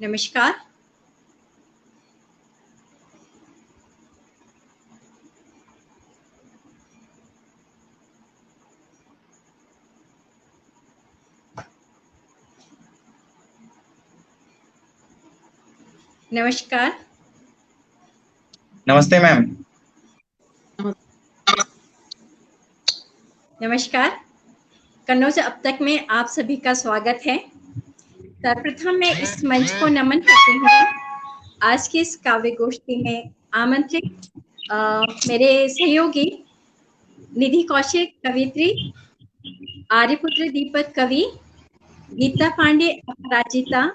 नमस्कार। नमस्कार। नमस्ते मैम। नमस्कार। कन्नौज अब तक में आप सभी का स्वागत है। सर्वप्रथम मैं इस मंच को नमन करती हूँ। आज की इस काव्य गोष्ठी में आमंत्रित मेरे सहयोगी निधि कौशिक कवित्री, आर्यपुत्र दीपक कवि, गीता पांडे अपराजिता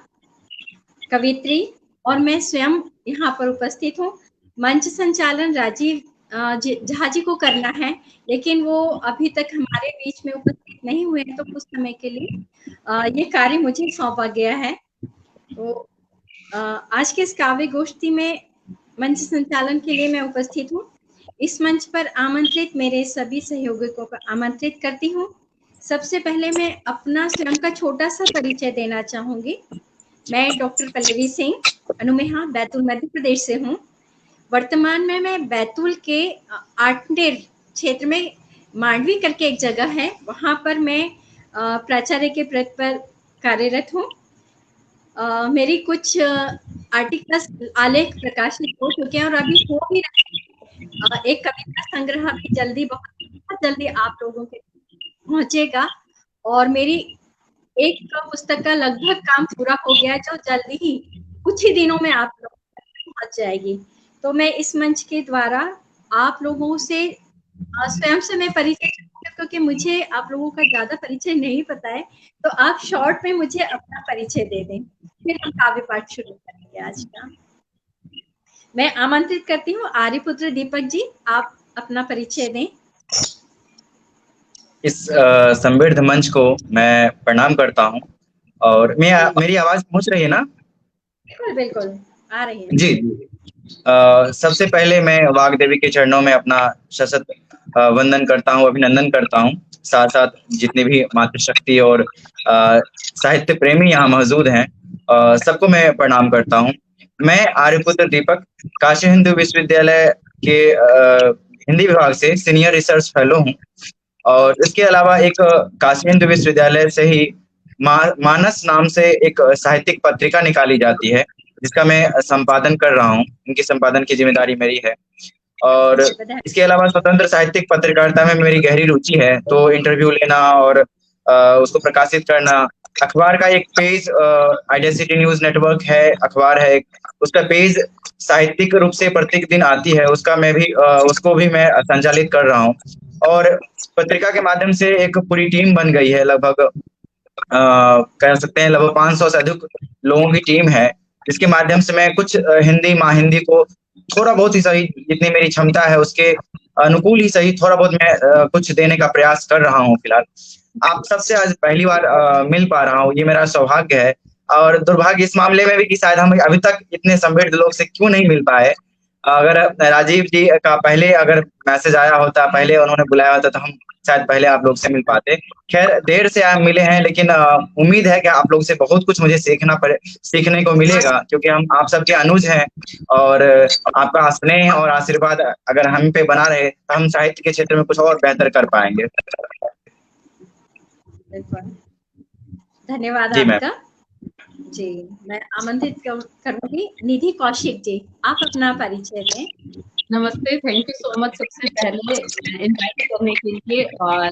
कवित्री और मैं स्वयं यहाँ पर उपस्थित हूँ। मंच संचालन राजीव झा जी को करना है, लेकिन वो अभी तक हमारे बीच में उपस्थित नहीं हुए हैं, तो कुछ समय के लिए ये कार्य मुझे सौंपा गया है। तो आज के इस काव्य गोष्ठी में मंच संचालन के लिए मैं उपस्थित हूँ। इस मंच पर आमंत्रित मेरे सभी सहयोगियों को आमंत्रित करती हूँ। सबसे पहले मैं अपना स्वयं का छोटा सा परिचय देना चाहूंगी। मैं डॉक्टर पल्लवी सिंह अनुमेहा बैतूल मध्य प्रदेश से हूँ। वर्तमान में मैं बैतूल के आटनेर क्षेत्र में मांडवी करके एक जगह है, वहाँ पर मैं प्राचार्य के पद पर कार्यरत हूँ। मेरी कुछ आर्टिकल्स आलेख प्रकाशित हो चुके हैं और अभी हो भी रहे हैं। एक कविता संग्रह भी जल्दी, बहुत जल्दी आप लोगों के पहुंचेगा और मेरी एक पुस्तक का लगभग काम पूरा हो गया है, जो जल्दी ही कुछ ही दिनों में आप लोगों तक पहुंच जाएगी। तो मैं इस मंच के द्वारा आप लोगों से स्वयं से मैं परिचय, क्योंकि मुझे आप लोगों का ज्यादा परिचय नहीं पता है, तो आप शॉर्ट में मुझे अपना परिचय दे दें, फिर हम काव्य पाठ शुरू करेंगे आज का। मैं आमंत्रित करती हूँ आर्यपुत्र दीपक जी, आप अपना परिचय दें। इस समृद्ध मंच को मैं प्रणाम करता हूँ और मेरी आवाज पहुंच रही है ना? बिल्कुल बिल्कुल आ रही है जी। सबसे पहले मैं वाग्देवी के चरणों में अपना सशत वंदन करता हूँ, अभिनंदन करता हूँ। साथ साथ जितने भी मातृशक्ति और साहित्य प्रेमी यहाँ मौजूद हैं, सबको मैं प्रणाम करता हूँ। मैं आर्यपुत्र दीपक काशी हिंदू विश्वविद्यालय के हिंदी विभाग से सीनियर रिसर्च फेलो हूँ और इसके अलावा एक काशी हिंदू विश्वविद्यालय से ही मानस नाम से एक साहित्यिक पत्रिका निकाली जाती है, जिसका मैं संपादन कर रहा हूँ। इनकी संपादन की जिम्मेदारी मेरी है और इसके अलावा स्वतंत्र साहित्यिक पत्रकारिता में मेरी गहरी रुचि है, तो इंटरव्यू लेना और उसको प्रकाशित करना। अखबार का एक page idea city news network है, अखबार है, उसका पेज साहित्यिक रूप से प्रत्येक दिन आती है, उसको भी मैं संचालित कर रहा हूँ और पत्रिका के माध्यम से एक पूरी टीम बन गई है। लगभग कह सकते हैं लगभग 500 से अधिक लोगों की टीम है, जिसके माध्यम से मैं कुछ हिंदी माँ हिंदी को थोड़ा बहुत ही सही, जितनी मेरी क्षमता है उसके अनुकूल ही सही, थोड़ा बहुत मैं कुछ देने का प्रयास कर रहा हूँ। फिलहाल आप सबसे आज पहली बार मिल पा रहा हूँ, ये मेरा सौभाग्य है और दुर्भाग्य इस मामले में भी कि शायद हम अभी तक इतने समृद्ध लोग से क्यों नहीं मिल पाए। अगर राजीव जी का पहले अगर मैसेज आया होता, पहले उन्होंने बुलाया होता, तो हम शायद पहले आप लोग से मिल पाते। खैर देर से आप मिले हैं, लेकिन उम्मीद है कि आप लोग से बहुत कुछ मुझे सीखने को मिलेगा, क्योंकि हम आप सबके अनुज हैं और आपका स्नेह और आशीर्वाद अगर हम पे बना रहे तो हम साहित्य के क्षेत्र में कुछ और बेहतर कर पाएंगे। धन्यवाद जी आपका। जी, मैं आमंत्रित करूंगी निधि कौशिक जी, आप अपना परिचय दें। नमस्ते, थैंक यू सो मच सबसे पहले इनवाइट करने के लिए। और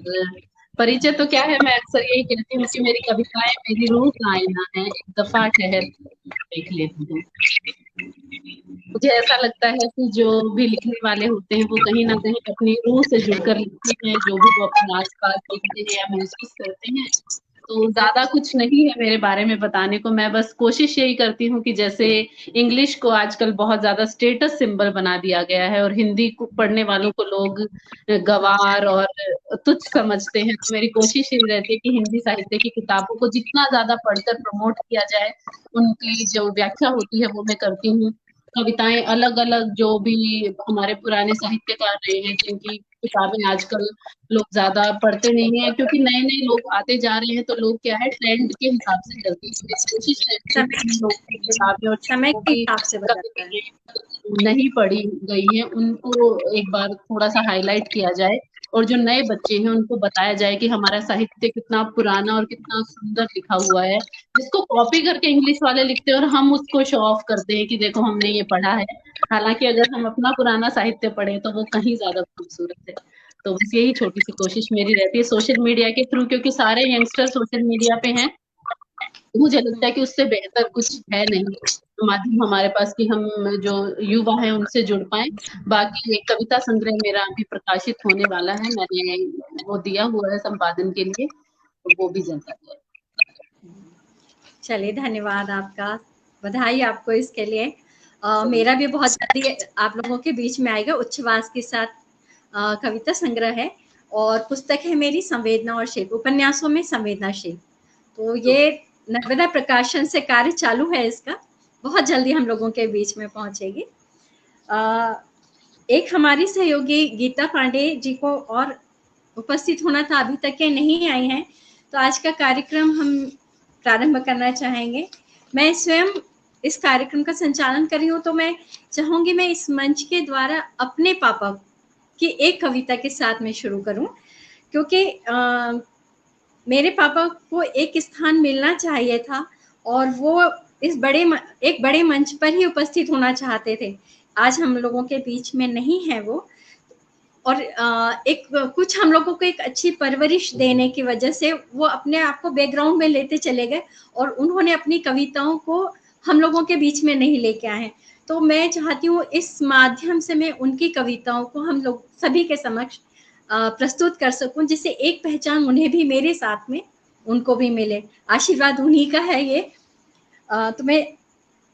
परिचय तो क्या है, मैं अक्सर यही कहती हूँ कि मेरी कविताएं मेरी रूह का आईना है, एक दफा ठहर देख लेती हूँ। मुझे ऐसा लगता है कि जो भी लिखने वाले होते हैं वो कहीं ना कहीं अपनी रूह से जुड़कर लिखते हैं, जो भी वो अपने आसपास देखते हैं या महसूस करते हैं। तो ज्यादा कुछ नहीं है मेरे बारे में बताने को। मैं बस कोशिश यही करती हूँ कि जैसे इंग्लिश को आजकल बहुत ज्यादा स्टेटस सिंबल बना दिया गया है और हिंदी को पढ़ने वालों को लोग गवार और तुच्छ समझते हैं, तो मेरी कोशिश यही रहती है कि हिंदी साहित्य की किताबों को जितना ज्यादा पढ़कर प्रमोट किया जाए, उनकी जो व्याख्या होती है वो मैं करती हूँ। कविताएं अलग अलग जो भी हमारे पुराने साहित्यकार रहे हैं, जिनकी किताबें आजकल लोग ज्यादा पढ़ते नहीं है, क्योंकि नए नए लोग आते जा रहे हैं, तो लोग क्या है ट्रेंड के हिसाब से चलते हैं। तो मेरी कोशिश रहती है कि लोग की किताबें और समय जिनको के भी हिसाब से बदलता है। कभी नहीं पढ़ी गई है उनको एक बार थोड़ा सा हाईलाइट किया जाए, और जो नए बच्चे हैं उनको बताया जाए कि हमारा साहित्य कितना पुराना और कितना सुंदर लिखा हुआ है, जिसको कॉपी करके इंग्लिश वाले लिखते हैं और हम उसको शो ऑफ करते हैं कि देखो हमने ये पढ़ा है। हालांकि अगर हम अपना पुराना साहित्य पढ़ें तो वो कहीं ज्यादा खूबसूरत है। तो बस यही छोटी सी कोशिश मेरी रहती है सोशल मीडिया के थ्रू, क्योंकि सारे यंगस्टर सोशल मीडिया पे हैं, तो मुझे लगता है कि उससे बेहतर कुछ है नहीं माध्यम हमारे पास कि हम जो युवा है उनसे जुड़ पाए। बाकी एक कविता संग्रह मेरा अभी प्रकाशित होने वाला है, मैंने वो दिया हुआ है संपादन के लिए, तो वो भी जल्द आ जाएगा। चलिए, धन्यवाद आपका, बधाई आपको इसके लिए। मेरा भी बहुत जल्दी आप लोगों के बीच में आएगा। उच्छ्वास के साथ कविता संग्रह है, और पुस्तक है मेरी संवेदना और शिल्प, उपन्यासों में संवेदनाशील। तो ये नर्मदा प्रकाशन से कार्य चालू है इसका, बहुत जल्दी हम लोगों के बीच में पहुंचेगी। एक हमारी सहयोगी गीता पांडे जी को और उपस्थित होना था, अभी तक के नहीं आई हैं, तो आज का कार्यक्रम हम प्रारंभ करना चाहेंगे। मैं स्वयं इस कार्यक्रम का संचालन कर रही हूँ, तो मैं चाहूंगी मैं इस मंच के द्वारा अपने पापा की एक कविता के साथ में शुरू करूं, क्योंकि मेरे पापा को एक स्थान मिलना चाहिए था, और वो इस एक बड़े मंच पर ही उपस्थित होना चाहते थे। आज हम लोगों के बीच में नहीं है वो, और एक कुछ हम लोगों को एक अच्छी परवरिश देने की वजह से वो अपने आप को बैकग्राउंड में लेते चले गए, और उन्होंने अपनी कविताओं को हम लोगों के बीच में नहीं लेके आए हैं। तो मैं चाहती हूँ इस माध्यम से मैं उनकी कविताओं को हम लोग सभी के समक्ष प्रस्तुत कर सकूं, जिससे एक पहचान उन्हें भी मेरे साथ में उनको भी मिले। आशीर्वाद उन्हीं का है ये। तो मैं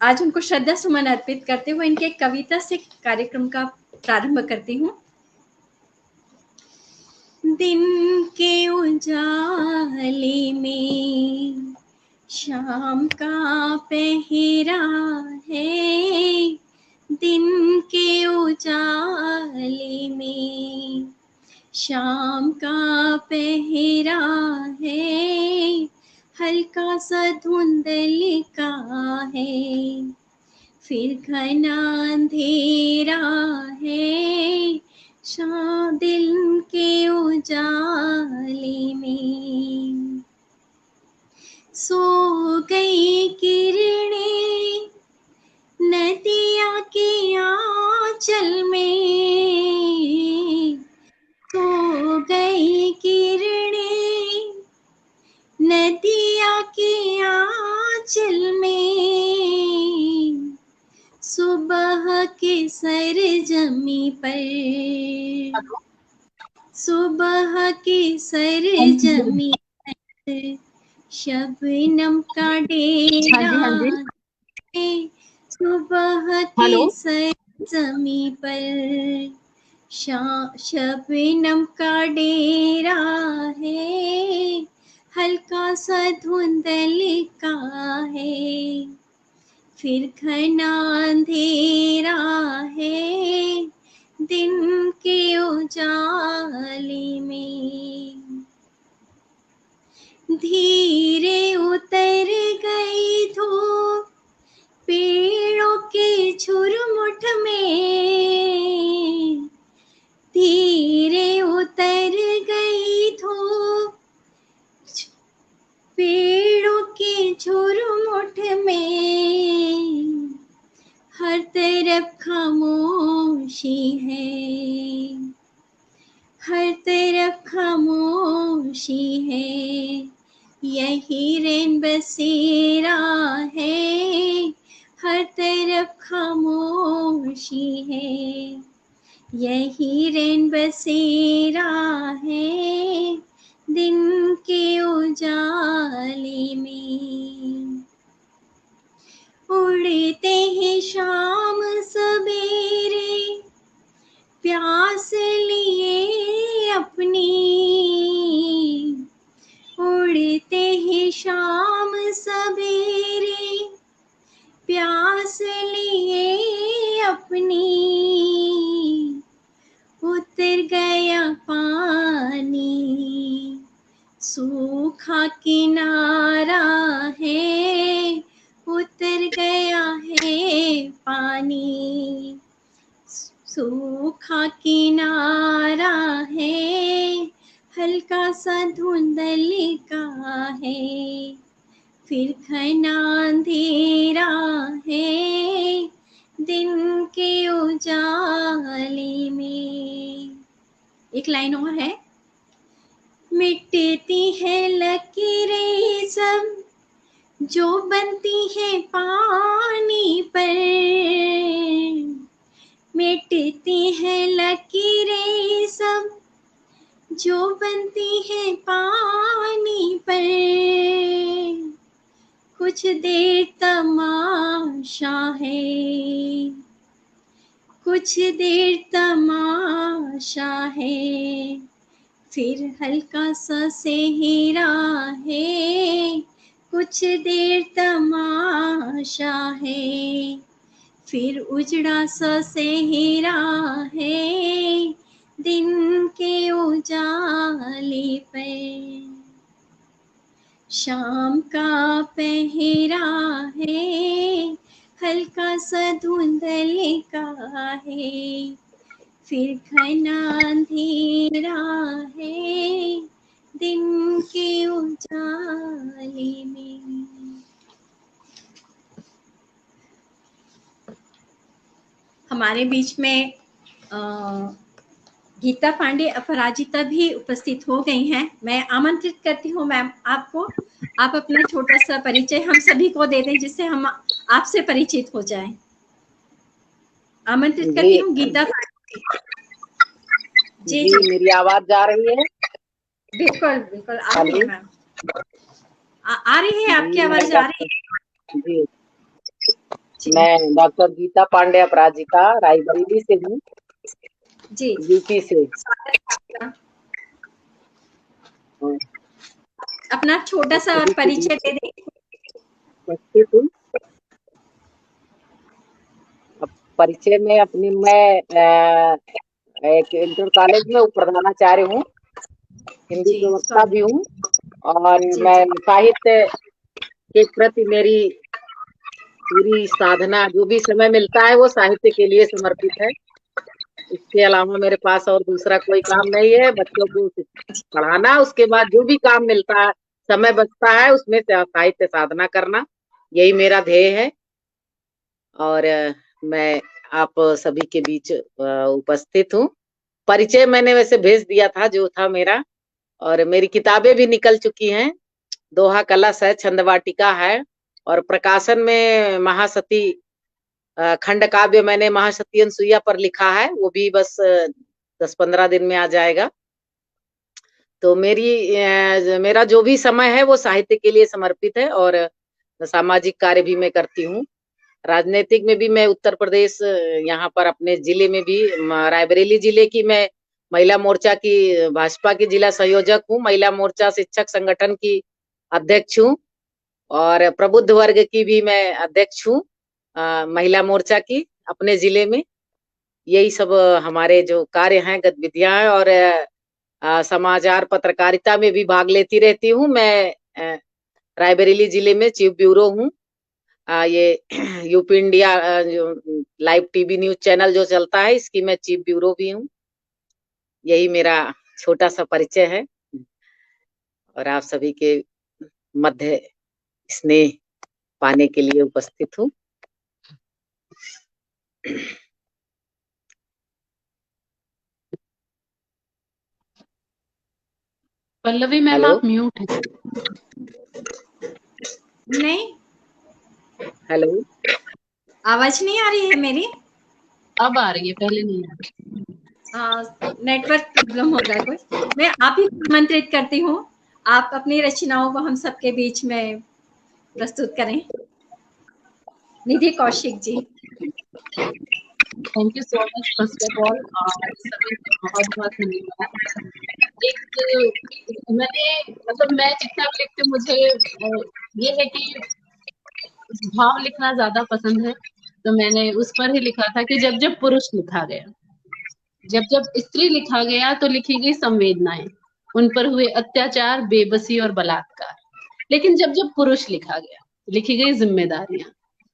आज उनको श्रद्धा सुमन अर्पित करते हुए इनके कविता से कार्यक्रम का प्रारंभ करती हूँ। दिन के उजाले में शाम का पहरा है, दिन के उजाले में शाम का पहरा है, हल्का सा धुंधल का है, फिर घना अंधेरा है, दिल के उजाले में सो गई किरणें नदिया के आंचल में, सो गई किरणें नदिया के आंचल में, सुबह के सरजमी पर, सुबह के सरजमी पर शबनम का डेरा है, सुबह के सरजमी पर शबनम का डेरा है, हल्का सा धुंधल का है, फिर घना अंधेरा है, दिन के उजाले में धीरे उतर गई धूप पेड़ों के झुरमुट में, धीरे उतर गई धूप पेड़ों के झुरमुट में, हर तरफ खामोशी है, हर तरफ खामोशी है, यही रैन बसेरा है, हर तरफ खामोशी है, यही रैन बसेरा है, दिन के उजाले में उड़ते हैं शाम सवेरे प्यास लिए अपनी, उड़ते हैं शाम सवेरे प्यास लिए अपनी, उतर गया पानी, सूखा किनारा है, उतर गया है पानी। सूखा किनारा है, हल्का सा धुंधल का है, फिर घना अंधेरा है, दिन के उजाले में। एक लाइन और है, मिटती है लकीरें सब जो बनती है पानी पर, मिटती है लकीरें सब जो बनती है पानी पर। कुछ देर तमाशा है, कुछ देर तमाशा है, फिर हल्का सा सेहरा है, कुछ देर तमाशा है, फिर उजड़ा सा सेहरा है, दिन के उजाले पर। शाम का पहरा है, हल्का सा धुंधल का है, फिर घना अंधेरा है, दिन के उजाले में। हमारे बीच में गीता पांडे अपराजिता भी उपस्थित हो गई हैं। मैं आमंत्रित करती हूँ मैम आपको, आप अपना छोटा सा परिचय हम सभी को दे दें जिससे हम आपसे परिचित हो जाएं। आमंत्रित करती हूँ गीता पांडे जी। जी मेरी आवाज जा रही है? बिल्कुल बिल्कुल आ रही है मैम, आ रही है आपकी आवाज आ रही है जी। मैं डॉक्टर गीता पांडे अपराजिता रायबरेली से हूँ जी, यूपी से। अपना छोटा सा परिचय दे दें। परिचय में अपनी मैं एक इंटर कॉलेज में प्रधानाचार्य हूँ, हिंदी प्रवक्ता भी हूँ, और मैं साहित्य के प्रति मेरी पूरी साधना, जो भी समय मिलता है वो साहित्य के लिए समर्पित है। इसके अलावा मेरे पास और दूसरा कोई काम नहीं है। बच्चों को पढ़ाना, उसके बाद जो भी काम मिलता है, समय बचता है, उसमें साहित्य साधना करना, यही मेरा ध्येय है। और मैं आप सभी के बीच उपस्थित हूँ। परिचय मैंने वैसे भेज दिया था जो था मेरा, और मेरी किताबें भी निकल चुकी हैं। दोहा कलश है, छंदवाटिका है, और प्रकाशन में महासती खंड काव्य मैंने महासती अनसुईया पर लिखा है, वो भी बस 10-15 दिन में आ जाएगा। तो मेरा जो भी समय है वो साहित्य के लिए समर्पित है, और सामाजिक कार्य भी मैं करती हूँ। राजनीतिक में भी मैं उत्तर प्रदेश, यहाँ पर अपने जिले में भी, रायबरेली जिले की मैं महिला मोर्चा की, भाजपा की जिला संयोजक हूँ, महिला मोर्चा शिक्षक संगठन की अध्यक्ष हूँ, और प्रबुद्ध वर्ग की भी मैं अध्यक्ष हूँ, महिला मोर्चा की अपने जिले में। यही सब हमारे जो कार्य हैं, गतिविधियां हैं, और समाचार पत्रकारिता में भी भाग लेती रहती हूँ। मैं रायबरेली जिले में चीफ ब्यूरो हूँ। ये यूपी इंडिया जो लाइव टीवी न्यूज चैनल जो चलता है, इसकी मैं चीफ ब्यूरो भी हूँ। यही मेरा छोटा सा परिचय है, और आप सभी के मध्य स्नेह पाने के लिए उपस्थित हूँ। पल्लवी मैम आप म्यूट हैं। नहीं, हेलो, आवाज नहीं आ रही है मेरी? अब आ रही है, पहले नहीं आ रही। नेटवर्क प्रॉब्लम होगा कोई। मैं आप ही आमंत्रित करती हूँ, आप अपनी रचनाओं को हम सबके बीच में प्रस्तुत करें। Nidhi Kaushik ji. Thank you so much first of all, सभी बहुत बहुत धन्यवाद। मैं जितना भी लिखती हूँ, मुझे ये है कि भाव लिखना ज्यादा पसंद है, तो मैंने उस पर ही लिखा था कि जब जब पुरुष लिखा गया, जब जब स्त्री लिखा गया तो लिखी गई संवेदनाएं, उन पर हुए अत्याचार, बेबसी और बलात्कार। लेकिन जब जब पुरुष लिखा गया, लिखी गई जिम्मेदारियां,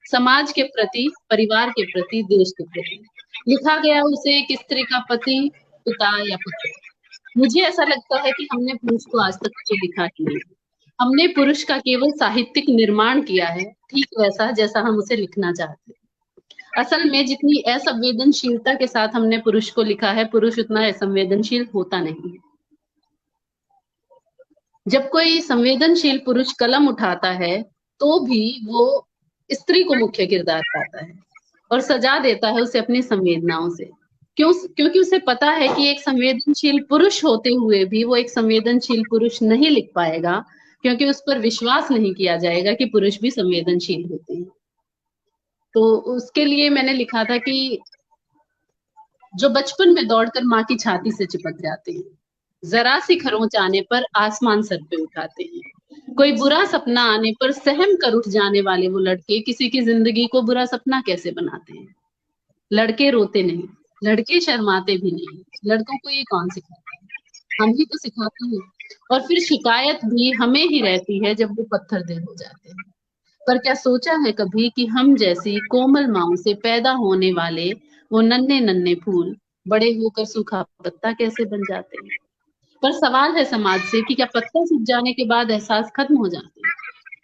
समाज के प्रति, परिवार के प्रति, देश के प्रति। लिखा गया उसे एक स्त्री का पति, पिता या पुत्र। मुझे ऐसा लगता है कि हमने पुरुष को आज तक कभी लिखा ही नहीं। हमने पुरुष का केवल साहित्यिक निर्माण किया है, ठीक वैसा जैसा हम उसे लिखना चाहते हैं। असल में जितनी असंवेदनशीलता के साथ हमने पुरुष को लिखा है, पुरुष उतना असंवेदनशील होता नहीं है। जब कोई संवेदनशील पुरुष कलम उठाता है तो भी वो स्त्री को मुख्य किरदार पाता है और सजा देता है उसे अपनी संवेदनाओं से। क्योंकि उसे पता है कि एक संवेदनशील पुरुष होते हुए भी वो एक संवेदनशील पुरुष नहीं लिख पाएगा, क्योंकि उस पर विश्वास नहीं किया जाएगा कि पुरुष भी संवेदनशील होते हैं। तो उसके लिए मैंने लिखा था कि जो बचपन में दौड़कर माँ की छाती से चिपक जाते हैं, जरा सी खरोंच आने पर आसमान सर पे उठाते हैं, कोई बुरा सपना आने पर सहम कर उठ जाने वाले वो लड़के किसी की जिंदगी को बुरा सपना कैसे बनाते हैं। लड़के रोते नहीं, लड़के शर्माते भी नहीं, लड़कों को ये कौन सिखाता है? हम ही तो सिखाते हैं। और फिर शिकायत भी हमें ही रहती है जब वो पत्थर दिल हो जाते हैं। पर क्या सोचा है कभी कि हम जैसी कोमल माओं से पैदा होने वाले वो नन्हे नन्हे फूल बड़े होकर सूखा पत्ता कैसे बन जाते हैं? पर सवाल है समाज से कि क्या पत्ता सूख जाने के बाद एहसास खत्म हो जाते हैं?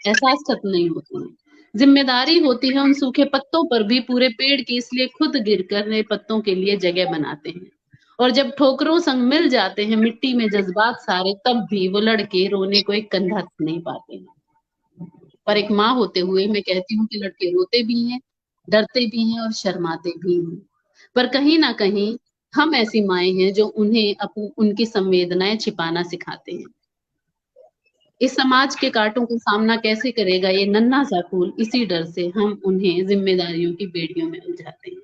एहसास खत्म नहीं होते हैं। जिम्मेदारी होती है उन सूखे पत्तों पर भी पूरे पेड़ की, इसलिए खुद गिरकर नए पत्तों के लिए जगह बनाते हैं। और जब ठोकरों संग मिल जाते हैं मिट्टी में जज्बात सारे, तब भी वो लड़के रोने को एक कंधा नहीं पाते हैं। पर एक माँ होते हुए मैं कहती हूँ कि लड़के रोते भी हैं, डरते भी हैं और शर्माते भी हैं। पर कहीं ना कहीं हम ऐसी माएं हैं जो उन्हें उनकी संवेदनाएं छिपाना सिखाते हैं। इस समाज के कांटों का सामना कैसे करेगा ये नन्हा सा फूल, इसी डर से हम उन्हें जिम्मेदारियों की बेड़ियों में उलझाते हैं।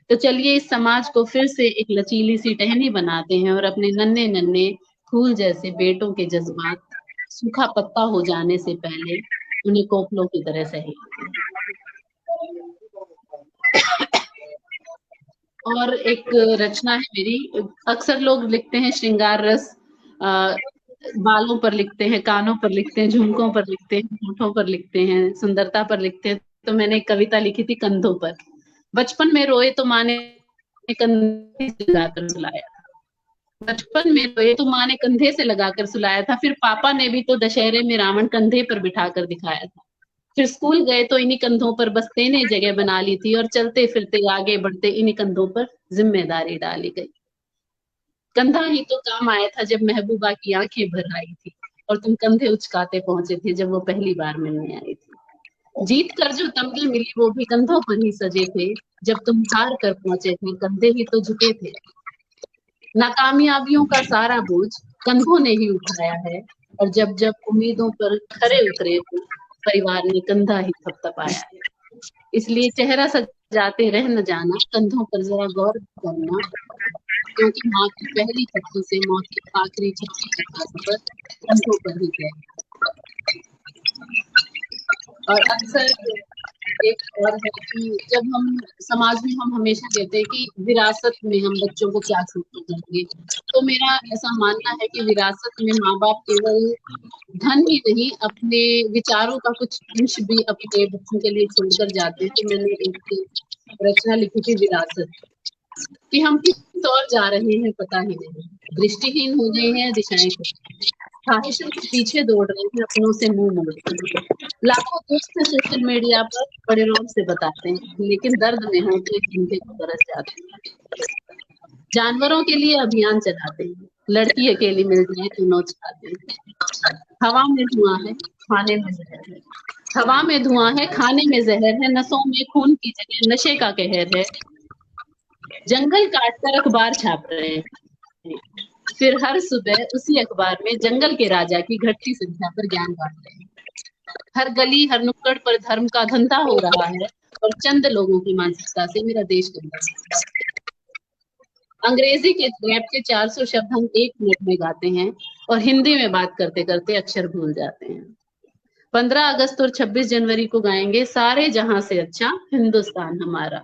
तो चलिए इस समाज को फिर से एक लचीली सी टहनी बनाते हैं और अपने नन्हे नन्हे फूल जैसे बेटों के जज्बात सूखा पत्ता हो जाने से पहले उन्हें कोपलों की तरह सहेजते हैं। और एक रचना है मेरी, अक्सर लोग लिखते हैं श्रृंगार रस, बालों पर लिखते हैं, कानों पर लिखते हैं, झुमकों पर लिखते हैं, होठों पर लिखते हैं, सुंदरता पर लिखते हैं। तो मैंने एक कविता लिखी थी कंधों पर। बचपन में रोए तो माँ ने कंधे से लगाकर सुलाया, बचपन में रोए तो माँ ने कंधे से लगाकर सुलाया था। फिर पापा ने भी तो दशहरे में रावण कंधे पर बिठाकर दिखाया था। फिर स्कूल गए तो इन्हीं कंधों पर बस्ते ने जगह बना ली थी, और चलते फिरते आगे बढ़ते इन्हीं कंधों पर जिम्मेदारी डाली गई। कंधा ही तो काम आया था जब महबूबा की आंखें भर आई थी, और तुम कंधे उचकाते पहुंचे थे जब वो पहली बार मिलने आई थी। जीत कर जो तमगे मिली वो भी कंधों पर ही सजे थे, जब तुम हार कर पहुंचे थे कंधे ही तो झुके थे। नाकामयाबियों का सारा बोझ कंधों ने ही उठाया है, और जब जब उम्मीदों पर खरे उतरे तो परिवार ने कंधा ही थपथपाया है। इसलिए चेहरा सजाते रह न जाना, कंधों पर जरा गौर करना, क्योंकि माँ की पहली छुट्टी से मौत की आखिरी छुट्टी तक का सफर कंधों पर ही है। और अक्सर एक और है कि जब हम समाज में हम हमेशा कहते हैं कि विरासत में हम बच्चों को क्या सीखना चाहिए, तो मेरा ऐसा मानना है कि विरासत में माँ बाप केवल धन ही नहीं, अपने विचारों का कुछ अंश भी अपने बच्चों के लिए छोड़कर जाते हैं। तो मैंने एक रचना लिखी थी विरासत, कि हम किस ओर जा रहे हैं पता ही नहीं, दृष्टिहीन हो गए हैं, दिशाएं ख्वाहिशों के पीछे दौड़ रहे हैं, अपनों से मुंह मोड़ते हैं। लाखों दोस्त सोशल मीडिया पर बड़े रोब से बताते हैं, लेकिन दर्द में हो तो एक घंटे को बरस जाते हैं। जानवरों के लिए अभियान चलाते हैं, लड़की अकेली मिल जाए तो नोच खाते हैं। हवा में धुआं है, खाने में जहर है। हवा में धुआं है, खाने में जहर है, नसों में खून की जगह नशे का कहर है। जंगल काट कर अखबार छाप रहे हैं, फिर हर सुबह उसी अखबार में जंगल के राजा की घटती संख्या पर ज्ञान बांट रहे हैं। हर गली हर नुक्कड़ पर धर्म का धंधा हो रहा है, और चंद लोगों की मानसिकता से मेरा देश गंदा है। अंग्रेजी के रैप के 400 शब्द हम 1 मिनट में गाते हैं, और हिंदी में बात करते करते अक्षर भूल जाते हैं। 15 अगस्त और 26 जनवरी को गाएंगे सारे जहां से अच्छा हिंदुस्तान हमारा,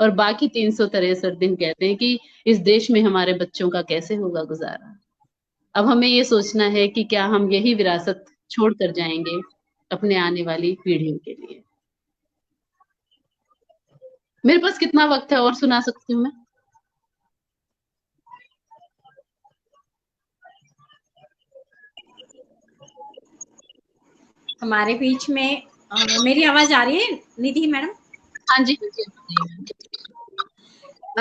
और बाकी 363 दिन कहते हैं कि इस देश में हमारे बच्चों का कैसे होगा गुजारा। अब हमें ये सोचना है कि क्या हम यही विरासत छोड़ कर जाएंगे अपने आने वाली पीढ़ियों के लिए। मेरे पास कितना वक्त है और सुना सकती हूँ मैं? हमारे बीच में मेरी आवाज आ रही है निधि मैडम? हाँ जी, हाँ जी।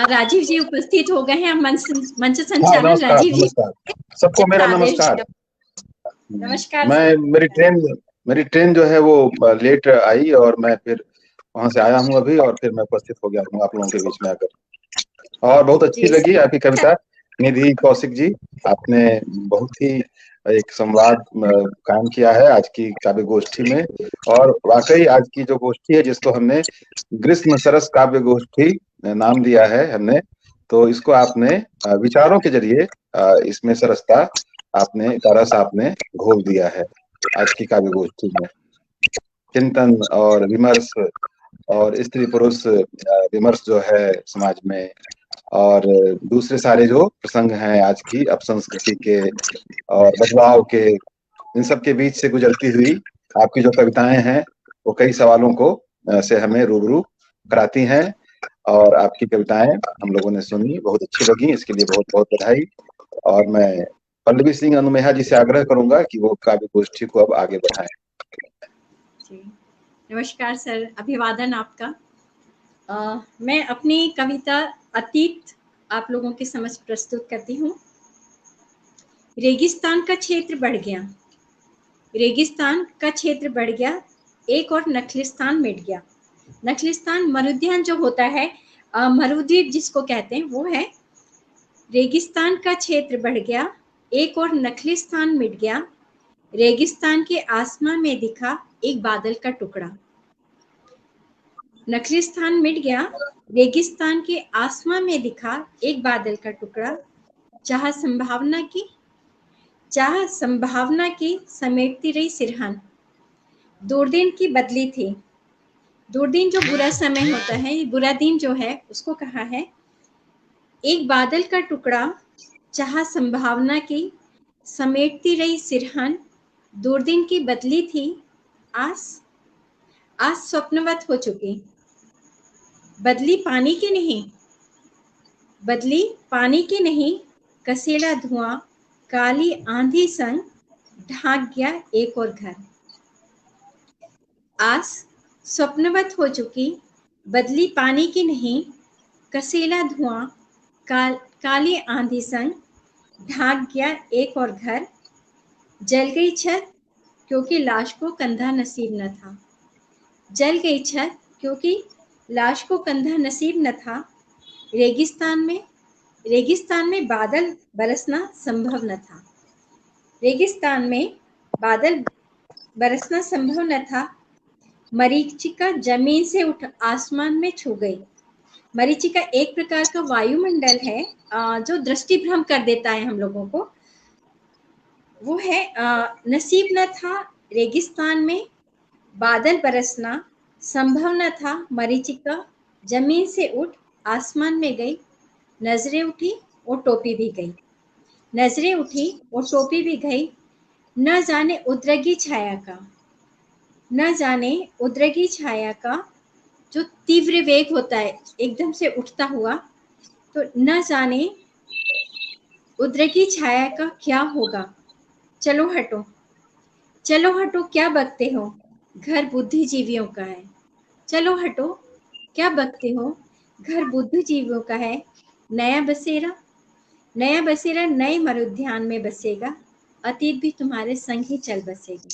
राजीव जी उपस्थित हो गए हैं। मंच हाँ, संचालन नमस्कार राजीव जी नमस्कार सबको मेरा आदेश नमस्कार। नमस्कार मैं सर। मेरी ट्रेन जो है वो लेट आई और मैं फिर वहां से आया हूँ अभी और फिर मैं उपस्थित हो गया हूँ आप लोगों के बीच में आकर। और बहुत अच्छी जी लगी आपकी कविता निधि कौशिक जी। आपने बहुत ही एक संवाद कायम किया है आज की काव्य गोष्ठी में। और वाकई आज की जो गोष्ठी है जिसको हमने ग्रीष्म सरस काव्य गोष्ठी नाम दिया है हमने, तो इसको आपने विचारों के जरिए इसमें सरसता आपने का रस आपने घोल दिया है आज की काव्य गोष्ठी में। चिंतन और विमर्श और स्त्री पुरुष विमर्श जो है समाज में और दूसरे सारे जो प्रसंग हैं आज की अपसंस्कृति के और बदलाव के, इन सब के बीच से गुजरती हुई आपकी जो कविताएं हैं वो कई सवालों को से हमें रूबरू कराती हैं। और आपकी कविताएं हम लोगों ने सुनी, बहुत अच्छी लगी, इसके लिए बहुत बहुत बधाई। और मैं पल्लवी सिंह अनुमेहा जी से आग्रह करूंगा कि वो काव्य गोष्ठी को अब आगे बढ़ाएं। जी नमस्कार सर, अभिवादन आपका। मैं अपनी कविता अतीत आप लोगों के समक्ष प्रस्तुत करती हूँ। रेगिस्तान का क्षेत्र बढ़ गया, रेगिस्तान का क्षेत्र बढ़ गया, एक और नखलिस्तान मिट गया। नखलिस्तान मरुद्यान जो होता है, मरुद्वीप जिसको कहते हैं वो है। रेगिस्तान का क्षेत्र बढ़ गया, एक और नखलिस्तान मिट गया। रेगिस्तान के आसमां में दिखा एक बादल का टुकड़ा। नखलिस्तान मिट गया, रेगिस्तान के आसमां में दिखा एक बादल का टुकड़ा। चाह संभावना की समेटती रही सिरहन। दुर्दिन की बदली थी, दुर्दिन जो बुरा समय होता है, बुरा दिन जो है उसको कहा है। एक बादल का टुकड़ा, चाह संभावना की समेटती रही सिरहन। दुर्दिन की बदली थी, आस स्वप्नवत हो चुकी। बदली पानी की नहीं, बदली पानी की नहीं, कसेला धुआं काली आंधी संग ढाक गया एक और घर। आस स्वप्नवत हो चुकी, बदली पानी की नहीं, कसेला धुआं काली आंधी संग ढाक गया एक और घर। जल गई छत क्योंकि लाश को कंधा नसीब न था, जल गई छत क्योंकि लाश को कंधा नसीब न था। रेगिस्तान में बादल बरसना संभव न था, रेगिस्तान में बादल बरसना संभव न था। मरीचिका जमीन से उठ आसमान में छू गई। मरीचिका एक प्रकार का वायुमंडल है जो दृष्टि भ्रम कर देता है हम लोगों को। वो है नसीब न था रेगिस्तान में बादल बरसना संभव न था। मरीचिका जमीन से उठ आसमान में गई, नजरें उठी और टोपी भी गई, नजरें उठी और टोपी भी गई। न जाने उद्रगी छाया का, न जाने उद्रगी छाया का जो तीव्र वेग होता है एकदम से उठता हुआ, तो न जाने उद्रगी छाया का क्या होगा। चलो हटो, चलो हटो क्या बकते हो, घर बुद्धिजीवियों का है। चलो हटो क्या बकते हो, घर बुद्धिजीवियों का है। नया बसेरा नए मरुद्यान में बसेगा, अतीत भी तुम्हारे संग ही चल बसेगी।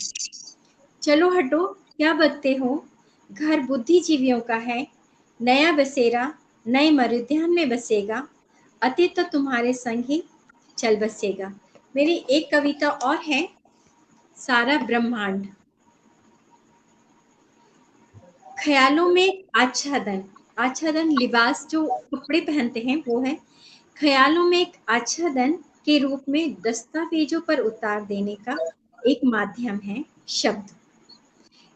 चलो हटो क्या बकते हो, घर बुद्धिजीवियों का है। नया बसेरा नए मरुद्यान में बसेगा, अतीत तो तुम्हारे संग ही चल बसेगा। मेरी एक कविता और है, सारा ब्रह्मांड। ख्यालों में आच्छादन, आच्छादन लिबास जो कपड़े पहनते हैं वो है। ख्यालों में एक आच्छादन के रूप में दस्तावेजों पर उतार देने का एक माध्यम है शब्द।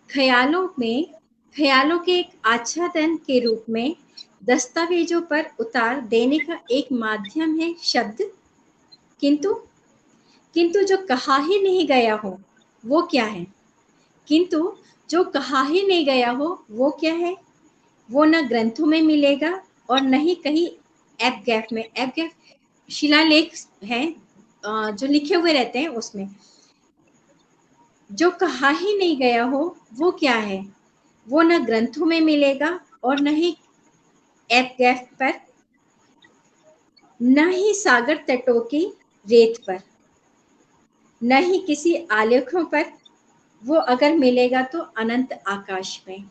ख्यालों के एक आच्छादन के रूप में दस्तावेजों पर उतार देने का एक माध्यम है शब्द, किंतु किंतु जो कहा ही नहीं गया हो वो क्या है? किंतु जो कहा ही नहीं गया हो वो क्या है? वो न ग्रंथों में मिलेगा और न ही कहीं एपगैफ में। एपगैफ शिलालेख हैं जो लिखे हुए रहते हैं, उसमें जो कहा ही नहीं गया हो वो क्या है? वो न ग्रंथों में मिलेगा और न ही एपगैफ पर, न ही सागर तटों की रेत पर, न ही किसी आलेखों पर। वो अगर मिलेगा तो अनंत आकाश में।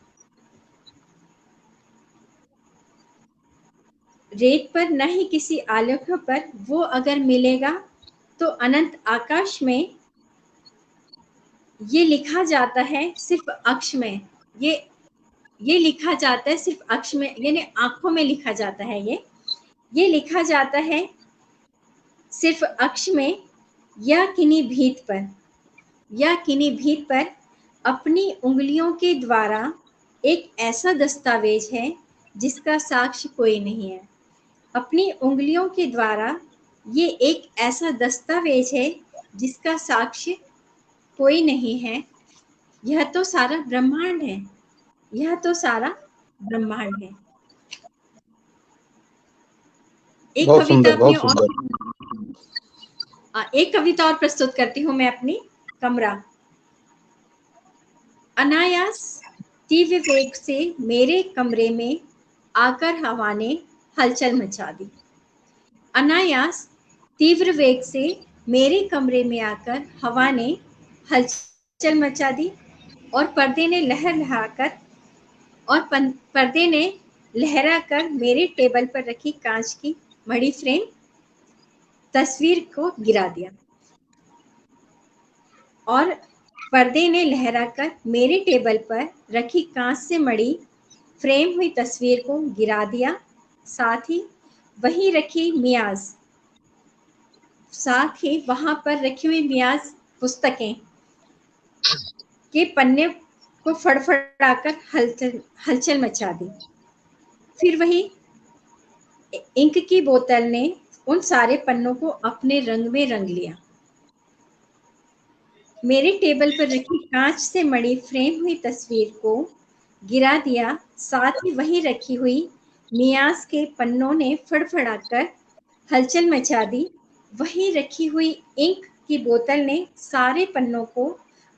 रेत पर न ही किसी आलेखों पर, वो अगर मिलेगा तो अनंत आकाश में। ये लिखा जाता है सिर्फ अक्ष में। ये लिखा जाता है सिर्फ अक्ष में, यानी आंखों में लिखा जाता है। ये लिखा जाता है सिर्फ अक्ष में या किन्हीं भीत पर, या किन्हीं भीत पर अपनी उंगलियों के द्वारा एक ऐसा दस्तावेज है जिसका साक्ष्य कोई नहीं है। अपनी उंगलियों के द्वारा ये एक ऐसा दस्तावेज है जिसका साक्ष्य कोई नहीं है। यह तो सारा ब्रह्मांड है, यह तो सारा ब्रह्मांड है। एक बहुत कविता सुंदर, अपनी बहुत और सुंदर। एक कविता और प्रस्तुत करती हूँ मैं अपनी। कमरा। अनायास तीव्र वेग से मेरे कमरे में आकर हवा ने हलचल मचा दी। अनायास तीव्र वेग से मेरे कमरे में आकर हवा ने हलचल मचा दी और पर्दे ने लहरा कर मेरे टेबल पर रखी कांच की बड़ी फ्रेम तस्वीर को गिरा दिया। और पर्दे ने लहराकर मेरे टेबल पर रखी कांच से मड़ी फ्रेम हुई तस्वीर को गिरा दिया। साथ ही वहीं वहां पर रखी हुई मियाज पुस्तकें के पन्ने को फड़फड़ाकर हलचल मचा दी। फिर वही इंक की बोतल ने उन सारे पन्नों को अपने रंग में रंग लिया। मेरे टेबल पर रखी कांच से मड़ी फ्रेम हुई तस्वीर को गिरा दिया। साथ ही वहीं रखी हुई मियाज के पन्नों ने फड़फड़ाकर हलचल मचा दी। वहीं रखी हुई इंक की बोतल ने सारे पन्नों को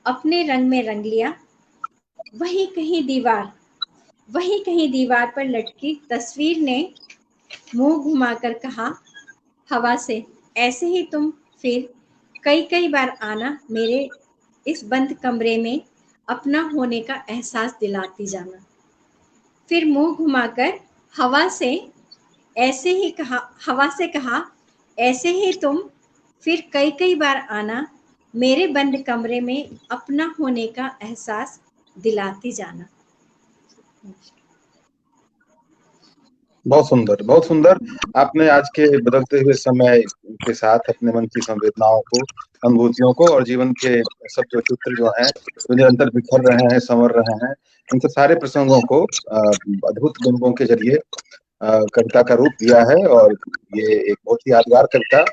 अपने रंग में रंग लिया। वहीं कहीं दीवार पर लटकी तस्वीर ने मुंह घुमाकर कहा हवा से, ऐसे ही तुम फिर कई बार आना, मेरे इस बंद कमरे में अपना होने का एहसास दिलाती जाना। फिर मुंह घुमाकर हवा से कहा, ऐसे ही तुम फिर कई बार आना, मेरे बंद कमरे में अपना होने का एहसास दिलाती जाना। बहुत सुंदर, बहुत सुंदर। आपने आज के बदलते हुए समय के साथ अपने मन की संवेदनाओं को, अनुभूतियों को और जीवन के सब जो चित्र जो हैं, जो निरंतर बिखर रहे हैं, संवर रहे हैं, इन सब सारे प्रसंगों को अद्भुत बिंबों के जरिए कविता का रूप दिया है। और ये एक बहुत ही यादगार कविता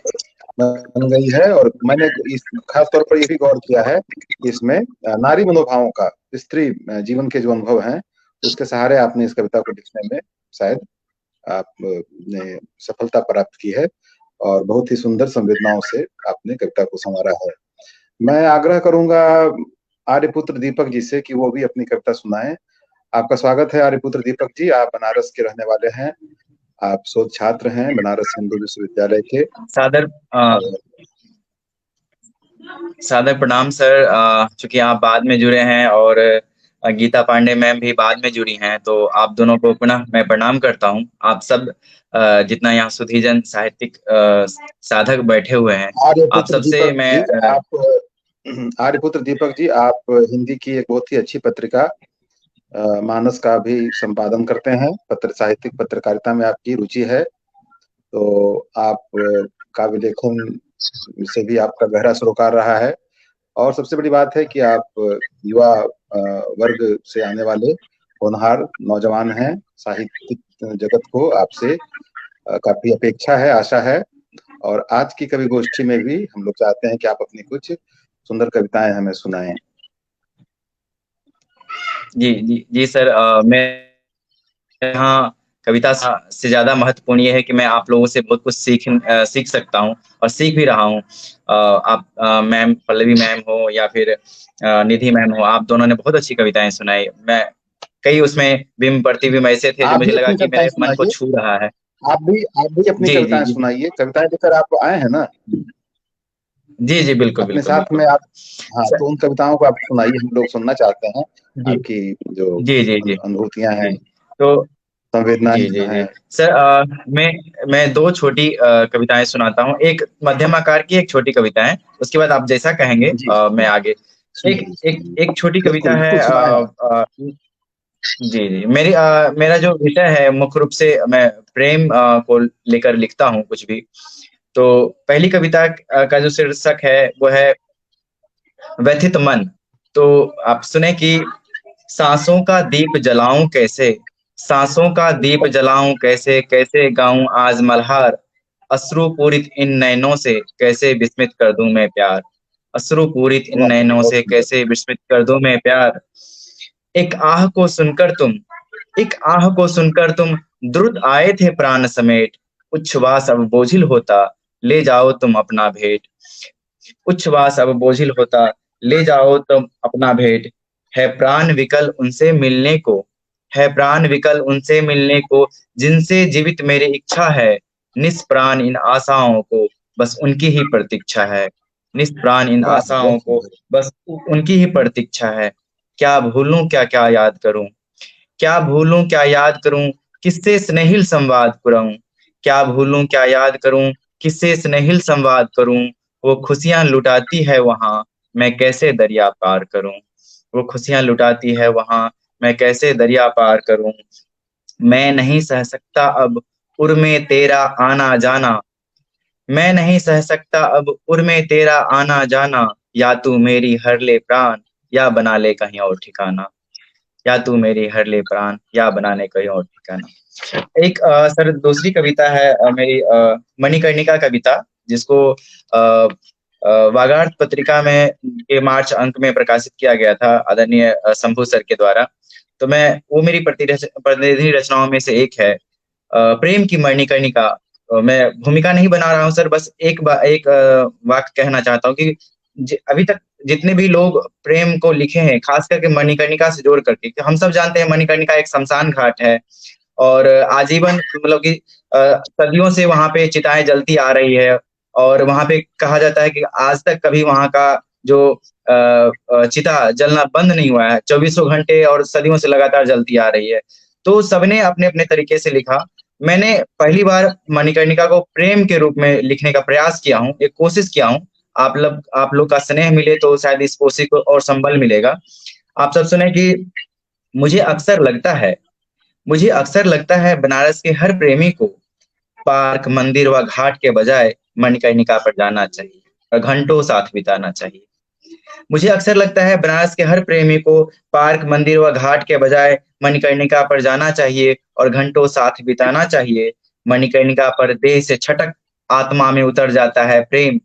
बन गई है। और मैंने इस खास तौर पर ये भी गौर किया है कि इसमें नारी मनोभावों का, स्त्री जीवन के जो अनुभव हैं, उसके सहारे आपने इस कविता को लिखने में शायद आपने सफलता प्राप्त की है और बहुत ही सुंदर संवेदनाओं से आपने कविता को संवारा है। मैं आग्रह करूंगा आर्यपुत्र दीपक जी से कि वो भी अपनी कविता सुनाएं। आपका स्वागत है आर्यपुत्र दीपक जी। आप बनारस के रहने वाले हैं, आप शोध छात्र हैं बनारस हिंदू विश्वविद्यालय के। सादर प्रणाम सर। चूंकि आप बाद में जुड़े हैं और गीता पांडे मैम भी बाद में जुड़ी हैं, तो आप दोनों को पुनः मैं प्रणाम करता हूं। आप सब जितना यहाँ सुधीजन साहित्यिक साधक बैठे हुए हैं, आप सबसे मैं आर्यपुत्र दीपक जी, आप हिंदी की एक बहुत ही अच्छी पत्रिका मानस का भी संपादन करते हैं। साहित्यिक पत्रकारिता में आपकी रुचि है, तो आप काव्य लेखन से भी आपका गहरा सरोकार रहा है। और सबसे बड़ी बात है कि आप युवा वर्ग से आने वाले होनहार नौजवान हैं, साहित्यिक जगत को आपसे काफी अपेक्षा है, आशा है। और आज की कवि गोष्ठी में भी हम लोग चाहते हैं कि आप अपनी कुछ सुंदर कविताएं हमें सुनाएं। जी जी जी सर, मैं यहाँ कविता से ज्यादा महत्वपूर्ण ये है कि मैं आप लोगों से बहुत कुछ सीख सकता हूँ और सीख भी रहा हूँ। आप मैम, पल्लवी मैम हो या फिर निधि मैम हो, आप दोनों ने बहुत अच्छी कविताएं सुनाई। मैं कई उसमें बिंब प्रतिबिंब ऐसे थे जो आप मुझे भी लगा अपनी कि कविताएं मेरे मन को सुनाइए। छू रहा है। आप भी अपनी जी जी कविताएं जी सुनाइए। कविताएं लेकर आप आए हैं ना जी जी, बिल्कुल अपने बिल्कुल साथ बिल्कुल में आप? हाँ, सर। तो उन कविताओं को आप सुनाइए, हम लोग सुनना चाहते हैं। जी आपकी जो जी जी जी अनुभूतियां हैं, जी। तो संवेदनाएं जी जो जी जी हैं। सर, मैं दो छोटी कविताएं सुनाता हूँ। एक मध्यम आकार की, एक छोटी कविता है। उसके बाद आप जैसा कहेंगे जी मैं आगे। एक सुनाइए एक सुनाइए। एक छोटी बिल्कुल कविता है। बिल्कुल सुनाएं आप। जी जी, मेरा जो विषय है मुख्य रूप से मैं प्रेम को लेकर लिखता हूँ कुछ भी। तो पहली कविता का जो शीर्षक है वो है व्यथित मन। तो आप सुने कि सांसों का दीप जलाऊं कैसे, सांसों का दीप जलाऊं कैसे, कैसे गाऊं आज मल्हार, अश्रु पूरित इन नैनों से कैसे विस्मित कर दूं मैं प्यार, अश्रु पूरित इन वाह, नैनों बहुत से सुंदर। कैसे विस्मित कर दूं मैं प्यार। एक आह को सुनकर तुम, एक आह को सुनकर तुम द्रुत आए थे प्राण समेत, उच्छ्वास अब बोझिल होता, ले जाओ तुम अपना भेंट, उच्छ्वास अब बोझिल होता, ले जाओ तुम अपना भेंट। है प्राण विकल उनसे मिलने को, है प्राण विकल उनसे मिलने को, जिनसे जीवित मेरी इच्छा है, निष्प्राण इन आशाओं को बस उनकी ही प्रतीक्षा है, निष्प्राण इन वाह, बहुत आशाओं को सुंदर। बस उनकी ही प्रतीक्षा है। क्या भूलूं क्या क्या याद करूं, क्या भूलूं क्या याद करूं, किससे स्नेहिल संवाद करूं, क्या भूलूं क्या याद करूं, किससे स्नेहिल संवाद करूं। वो खुशियां लुटाती है वहां, मैं कैसे दरिया पार करूं, वो खुशियां लुटाती है वहां, मैं कैसे दरिया पार करूं। मैं नहीं सह सकता अब उर्मे तेरा आना जाना, मैं नहीं सह सकता अब उर्मे तेरा आना जाना, या तू मेरी हर ले प्राण, या बना ले कहीं और ठिकाना, या तू मेरी हर ले प्राण, या बनाने कहीं और ठिकाना। एक सर दूसरी कविता है मेरी मणिकर्णिका कविता, जिसको वागार्थ पत्रिका में के मार्च अंक में प्रकाशित किया गया था आदरणीय शंभू सर के द्वारा। तो मैं वो मेरी प्रतिनिधि रचनाओं में से एक है, प्रेम की मणिकर्णिका। मैं भूमिका नहीं बना रहा हूँ सर, बस एक वाक्य कहना चाहता हूँ कि अभी तक जितने भी लोग प्रेम को लिखे हैं, खास करके मणिकर्णिका से जोड़ करके, कि हम सब जानते हैं मणिकर्णिका एक शमशान घाट है और आजीवन मतलब कि सदियों से वहां पे चिताएं जलती आ रही है। और वहां पे कहा जाता है कि आज तक कभी वहां का जो चिता जलना बंद नहीं हुआ है, 24 घंटे और सदियों से लगातार जलती आ रही है। तो सबने अपने अपने तरीके से लिखा। मैंने पहली बार मणिकर्णिका को प्रेम के रूप में लिखने का प्रयास किया हूँ, एक कोशिश किया हूँ। आप लोग का स्नेह मिले तो शायद इस कोशिश को और संबल मिलेगा। आप सब सुने कि मुझे अक्सर लगता है, मुझे अक्सर लगता है बनारस के हर प्रेमी को पार्क, मंदिर व घाट के बजाय मणिकर्णिका पर जाना चाहिए और घंटों साथ बिताना चाहिए। मुझे अक्सर लगता है बनारस के हर प्रेमी को पार्क, मंदिर व घाट के बजाय मणिकर्णिका पर जाना चाहिए और घंटों साथ बिताना चाहिए। मणिकर्णिका पर देह से छटक आत्मा में उतर जाता है प्रेम,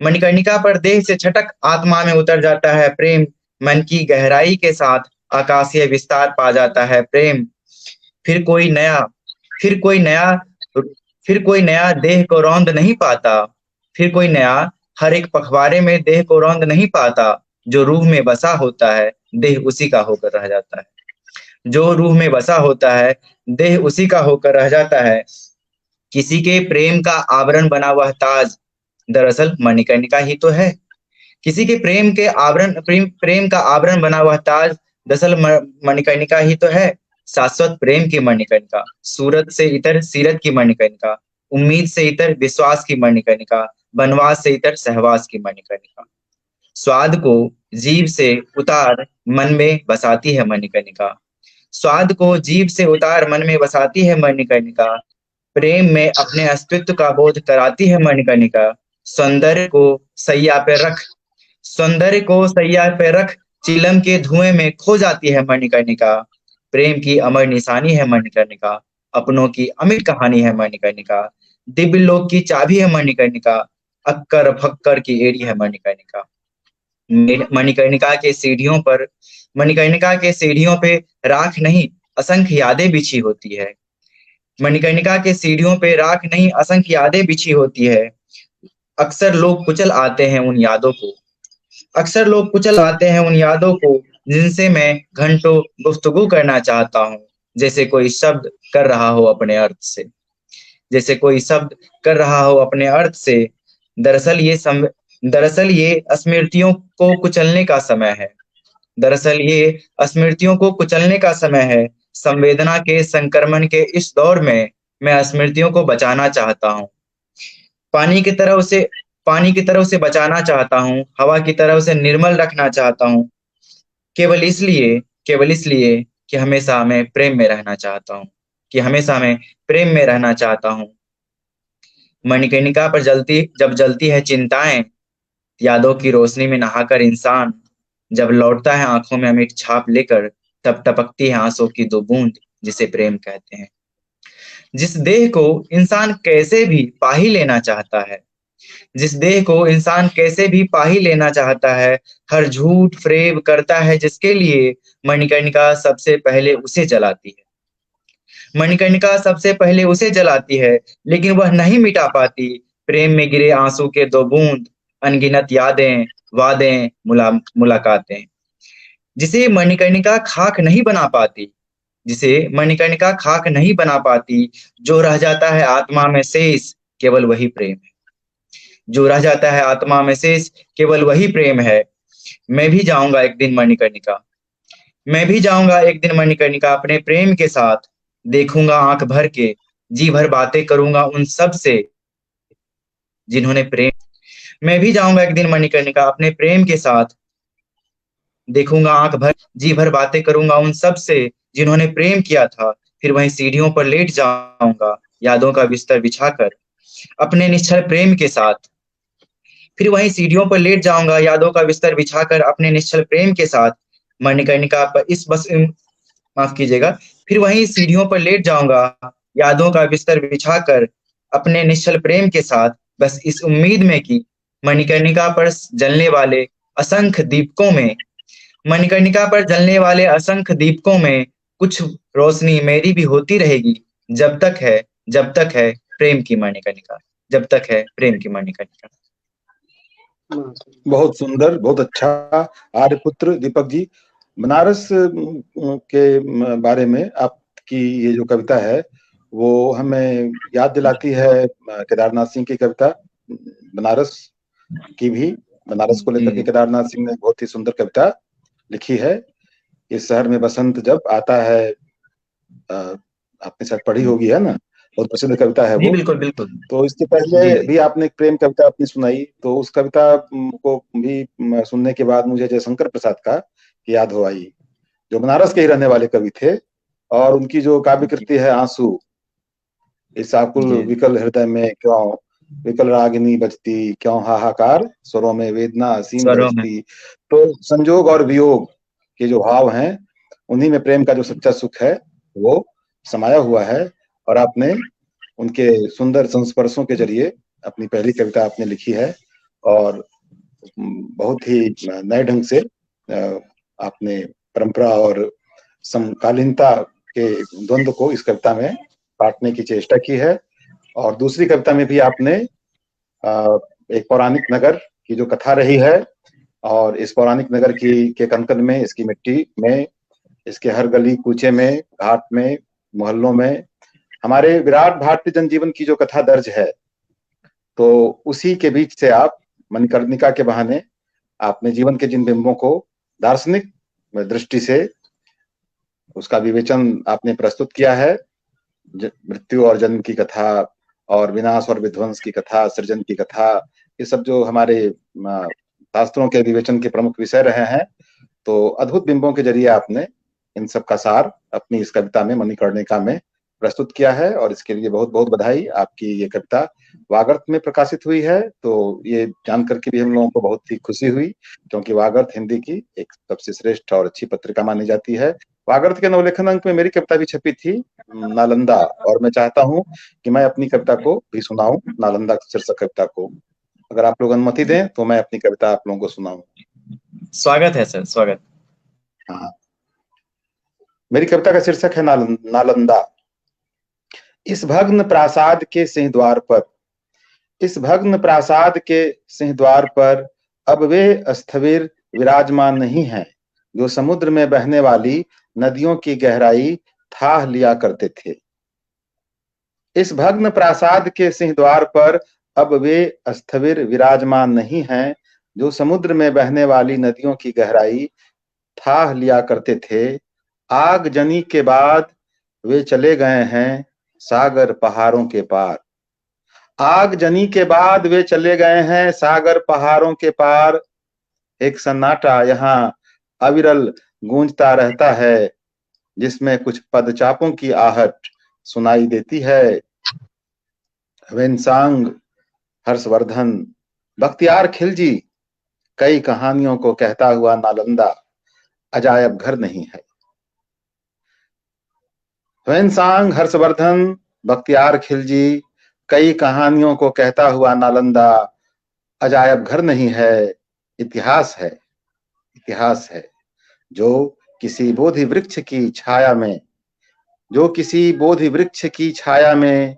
मणिकर्णिका पर देह से छटक आत्मा में उतर जाता है प्रेम, मन की गहराई के साथ आकाशीय विस्तार पा जाता है प्रेम। फिर कोई नया फिर कोई नया फिर कोई नया देह को रौंद नहीं पाता, फिर कोई नया हर एक पखवाड़े में देह को रौंद नहीं पाता। जो रूह में बसा होता है देह उसी का होकर रह जाता है, जो रूह में बसा होता है देह उसी का होकर रह जाता है। किसी के प्रेम का आवरण बना हुआ ताज दरअसल मणिकर्णिका ही तो है, किसी के प्रेम का आवरण बना हुआ ताज दरअसल मणिकर्णिका ही तो है। शाश्वत प्रेम की मणिकर्णिका, सूरत से इतर सीरत की मणिकर्णिका, उम्मीद से इतर विश्वास की मणिकर्णिका, वनवास से इतर सहवास की मणिकर्णिका। स्वाद को जीभ से उतार मन में बसाती है मणिकर्णिका, स्वाद को जीभ से उतार मन में बसाती है मणिकर्णिका। प्रेम में अपने अस्तित्व का बोध कराती है मणिकर्णिका। सौंदर्य को सैया पे रख, सौंदर्य को सैया पे रख चिलम के धुएं में खो जाती है मणिकर्णिका। प्रेम की अमर निशानी है मणिकर्णिका, अपनों की अमिट कहानी है मणिकर्णिका, दिव्य लोक की चाबी है मणिकर्णिका, अक्कर फक्कर की एड़ी है मणिकर्णिका। मणिकर्णिका के सीढ़ियों पे राख नहीं असंख्य यादें बिछी होती है। मणिकर्णिका के सीढ़ियों पे राख नहीं असंख्य यादें बिछी होती है। अक्सर लोग कुचल आते हैं उन यादों को, अक्सर लोग कुचल आते हैं उन यादों को, जिनसे मैं घंटों गुफ्तगू करना चाहता हूँ, जैसे कोई शब्द कर रहा हो अपने अर्थ से, जैसे कोई शब्द कर रहा हो अपने अर्थ से। दरअसल ये स्मृतियों को कुचलने का समय है, दरअसल ये स्मृतियों को कुचलने का समय है। संवेदना के संक्रमण के इस दौर में मैं स्मृतियों को बचाना चाहता हूँ, पानी की तरह उसे बचाना चाहता हूँ, हवा की तरह उसे निर्मल रखना चाहता हूँ, केवल इसलिए कि हमेशा मैं प्रेम में रहना चाहता हूँ, कि हमेशा मैं प्रेम में रहना चाहता हूँ। मणिकर्णिका पर जब जलती है चिंताएं, यादों की रोशनी में नहाकर इंसान जब लौटता है आंखों में अमिट छाप लेकर, तब टपकती है आंसू की दो बूंद, जिसे प्रेम कहते हैं। जिस देह को इंसान कैसे भी पा ही लेना चाहता है, जिस देह को इंसान कैसे भी पा ही लेना चाहता है, हर झूठ फ्रेब करता है जिसके लिए, मणिकर्णिका सबसे पहले उसे जलाती है। मणिकर्णिका सबसे पहले उसे जलाती है, लेकिन वह नहीं मिटा पाती प्रेम में गिरे आंसू के दो बूंद, अनगिनत यादें, वादें, मुलाकातें, जिसे मणिकर्णिका खाक नहीं बना पाती, जिसे मणिकर्णिका खाक नहीं बना पाती। जो रह जाता है आत्मा में शेष केवल वही प्रेम है, जो रह जाता है आत्मा में शेष केवल वही प्रेम है। मैं भी जाऊंगा एक दिन मणिकर्णिका, मैं भी जाऊंगा एक दिन मणिकर्णिका अपने प्रेम के साथ, देखूंगा आंख भर के, जी भर बातें करूंगा उन सब से जिन्होंने प्रेम। मैं भी जाऊंगा एक दिन मणिकर्णिका अपने प्रेम के साथ, देखूंगा आंख भर, जी भर बातें करूंगा उन सब से जिन्होंने प्रेम किया था। फिर वहीं सीढ़ियों पर लेट जाऊंगा यादों का बिस्तर बिछाकर अपने निश्चल प्रेम के साथ, फिर वहीं सीढ़ियों पर लेट जाऊंगा यादों का बिस्तर बिछाकर अपने निश्चल प्रेम के साथ। मणिकर्णिका पर इस बस माफ कीजिएगा, फिर वहीं सीढ़ियों पर लेट जाऊंगा यादों का बिस्तर बिछाकर अपने निश्चल प्रेम के साथ, बस इस उम्मीद में कि मणिकर्णिका पर जलने वाले असंख्य दीपकों में, मणिकर्णिका पर जलने वाले असंख्य दीपकों में कुछ रोशनी मेरी भी होती रहेगी, जब तक है प्रेम की मणिकर्णिका, जब तक है प्रेम की मणिकर्णिका। बहुत सुंदर, बहुत अच्छा। आर्यपुत्र दीपक जी, बनारस के बारे में आपकी ये जो कविता है वो हमें याद दिलाती है केदारनाथ सिंह की कविता, बनारस की भी। बनारस को लेकर के केदारनाथ सिंह ने बहुत ही सुंदर कविता लिखी है। इस शहर में बसंत जब आता है, आपने शायद पढ़ी होगी, है ना, बहुत प्रसिद्ध कविता है वो। बिल्कुल बिल्कुल। तो इसके पहले भी आपने एक प्रेम कविता अपनी सुनाई, तो उस कविता को भी सुनने के बाद मुझे जयशंकर प्रसाद का याद हो आई, जो बनारस के ही रहने वाले कवि थे, और उनकी जो काव्य कृति है आंसू, इस आकुल विकल हृदय में क्यों विकल रागिनी बजती, क्यों हाहाकार स्वरों में वेदना असीम बरसती। तो संजोग और वियोग के जो भाव हैं, उन्हीं में प्रेम का जो सच्चा सुख है वो समाया हुआ है। और आपने उनके सुंदर संस्पर्शों के जरिए अपनी पहली कविता आपने लिखी है, और बहुत ही नए ढंग से आपने परंपरा और समकालीनता के द्वंद्व को इस कविता में काटने की चेष्टा की है। और दूसरी कविता में भी आपने एक पौराणिक नगर की जो कथा रही है, और इस पौराणिक नगर के कंकन में, इसकी मिट्टी में, इसके हर गली कूचे में, घाट में, मोहल्लों में हमारे विराट भारतीय जनजीवन की जो कथा दर्ज है, तो उसी के बीच से आप मणिकर्णिका के बहाने आपने जीवन के जिन बिंबों को दार्शनिक दृष्टि से उसका विवेचन आपने प्रस्तुत किया है, मृत्यु और जन्म की कथा, और विनाश और विध्वंस की कथा, सृजन की कथा, ये सब जो हमारे शास्त्रों के विवेचन के प्रमुख विषय रहे हैं, तो अद्भुत बिंबों के जरिए आपने इन सब का सार अपनी इस कविता में, मणिकर्णिका में प्रस्तुत किया है, और इसके लिए बहुत बहुत बधाई। आपकी ये कविता वागर्त में प्रकाशित हुई है, तो ये जानकर के भी हम लोगों को बहुत ही खुशी हुई, क्योंकि वागर्त हिंदी की एक सबसे श्रेष्ठ और अच्छी पत्रिका मानी जाती है। वागर्थ के नवलेखन अंक में मेरी कविता भी छपी थी, नालंदा, और मैं चाहता हूं कि मैं अपनी कविता को भी सुनाऊं, नालंदा शीर्षक कविता को। अगर आप लोग अनुमति दें तो मैं अपनी कविता आप लोगों को सुनाऊं। स्वागत है सर, स्वागत। हाँ, मेरी कविता का शीर्षक है नालंदा। इस भग्न प्रासाद के सिंहद्वार पर, इस भग्न प्रासाद के सिंहद्वार पर अब वे स्थविर विराजमान नहीं हैं जो समुद्र में बहने वाली नदियों की गहराई थाह लिया करते थे। इस भग्न प्रासाद के सिंहद्वार पर अब वे स्थविर विराजमान नहीं हैं जो समुद्र में बहने वाली नदियों की गहराई थाह लिया करते थे। आग जनी के बाद वे चले गए हैं सागर पहाड़ों के पार। आग जनी के बाद वे चले गए हैं सागर पहाड़ों के पार। एक सन्नाटा यहाँ अविरल गूंजता रहता है जिसमें कुछ पदचापों की आहट सुनाई देती है। वेनसांग, हर्षवर्धन, बख्तियार खिलजी कई कहानियों को कहता हुआ नालंदा अजायब घर नहीं है। वेनसांग, हर्षवर्धन, बख्तियार खिलजी कई कहानियों को कहता हुआ नालंदा अजायब घर नहीं है, इतिहास है, इतिहास है जो किसी बोधि वृक्ष की छाया में, जो किसी बोधि वृक्ष की छाया में,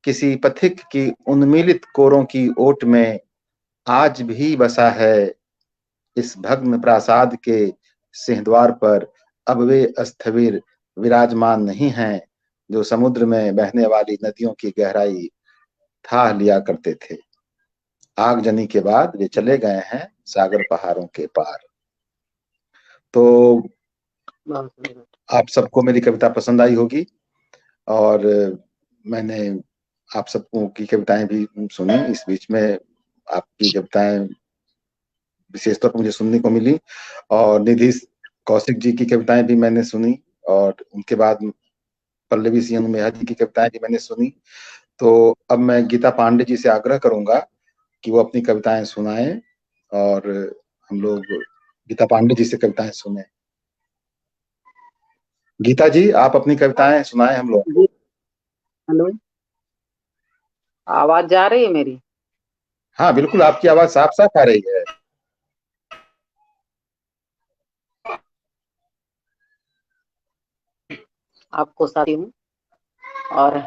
किसी पथिक की उन्मीलित कोरों की ओट में आज भी बसा है। इस भग्न प्रासाद के सिंहद्वार पर अब वे स्थविर विराजमान नहीं हैं जो समुद्र में बहने वाली नदियों की गहराई थाह लिया करते थे। आगजनी के बाद वे चले गए हैं सागर पहाड़ों के पार। तो आप सबको मेरी कविता पसंद आई होगी और मैंने आप सबको की कविताएं भी सुनी। इस बीच में आपकी कविताएं विशेष तौर पर मुझे सुनने को मिली और निधि कौशिक जी की कविताएं भी मैंने सुनी और उनके बाद पल्लवी सिंह मेहरा जी की कविताएं भी मैंने सुनी। तो अब मैं गीता पांडे जी से आग्रह करूंगा कि वो अपनी कविताएं सुनाएं और हम लोग गीता पांडे जी से कविताएं सुने। गीता जी, आप अपनी कविताएं सुनाएं हम लोग। हेलो, आवाज जा रही है मेरी? हाँ बिल्कुल, आपकी आवाज साफ साफ आ रही है। आपको साथी हूँ और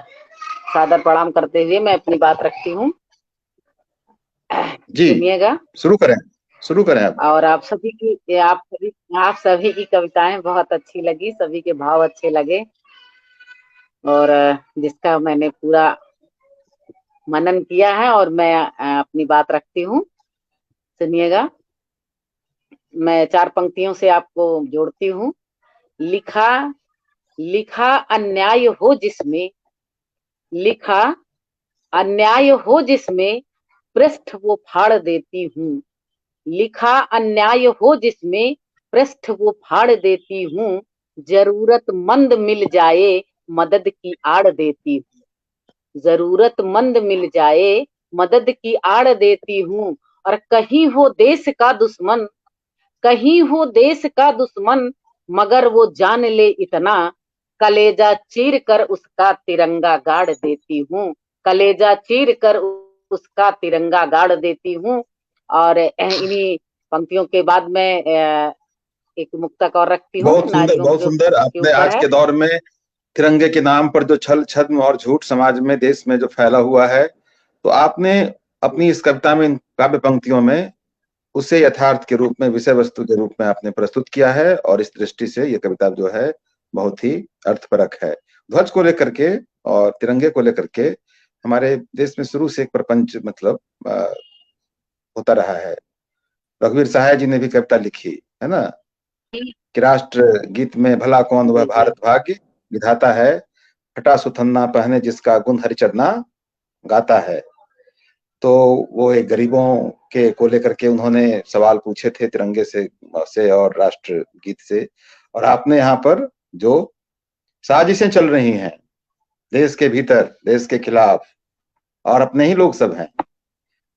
सादर प्रणाम करते हुए मैं अपनी बात रखती हूँ। जी सुनिएगा, शुरू करें आप। और आप सभी की कविताएं बहुत अच्छी लगी, सभी के भाव अच्छे लगे और जिसका मैंने पूरा मनन किया है और मैं अपनी बात रखती हूँ। सुनिएगा, मैं 4 पंक्तियों से आपको जोड़ती हूँ। लिखा लिखा अन्याय हो जिसमें, लिखा अन्याय हो जिसमें पृष्ठ वो फाड़ देती हूँ। लिखा अन्याय हो जिसमें पृष्ठ वो फाड़ देती हूँ। जरूरतमंद मिल जाए मदद की आड़ देती हूँ। जरूरतमंद मिल जाए मदद की आड़ देती हूँ। और कहीं हो देश का दुश्मन, कहीं हो देश का दुश्मन, मगर वो जान ले इतना, कलेजा चीर कर उसका तिरंगा गाड़ देती हूँ। कलेजा चीर कर उसका तिरंगा गाड़ देती हूँ। और इन्हीं पंक्तियों के बाद में एक मुक्तक और रखती हूँ। बहुत सुंदर, बहुत सुंदर। आपने आज के दौर में तिरंगे के नाम पर जो छल छद्म और झूठ समाज में, देश में जो फैला हुआ है, तो आपने अपनी इस कविता में, इन काव्य पंक्तियों में उसे यथार्थ के रूप में, विषय वस्तु के रूप में आपने प्रस्तुत किया है और इस दृष्टि से ये कविता जो है बहुत ही अर्थपरक है। ध्वज को लेकर के और तिरंगे को लेकर के हमारे देश में शुरू से एक प्रपंच मतलब होता रहा है। रघुवीर सहाय जी ने भी कविता लिखी है ना कि राष्ट्र गीत में भला कौन वह भारत भाग्य विधाता है, फटा सुथन्ना पहने जिसका गुण हरिचरना गाता है। तो वो एक गरीबों के को लेकर के उन्होंने सवाल पूछे थे तिरंगे से और राष्ट्र गीत से। और आपने यहाँ पर जो साजिशें चल रही हैं देश के भीतर, देश के खिलाफ, और अपने ही लोग सब हैं,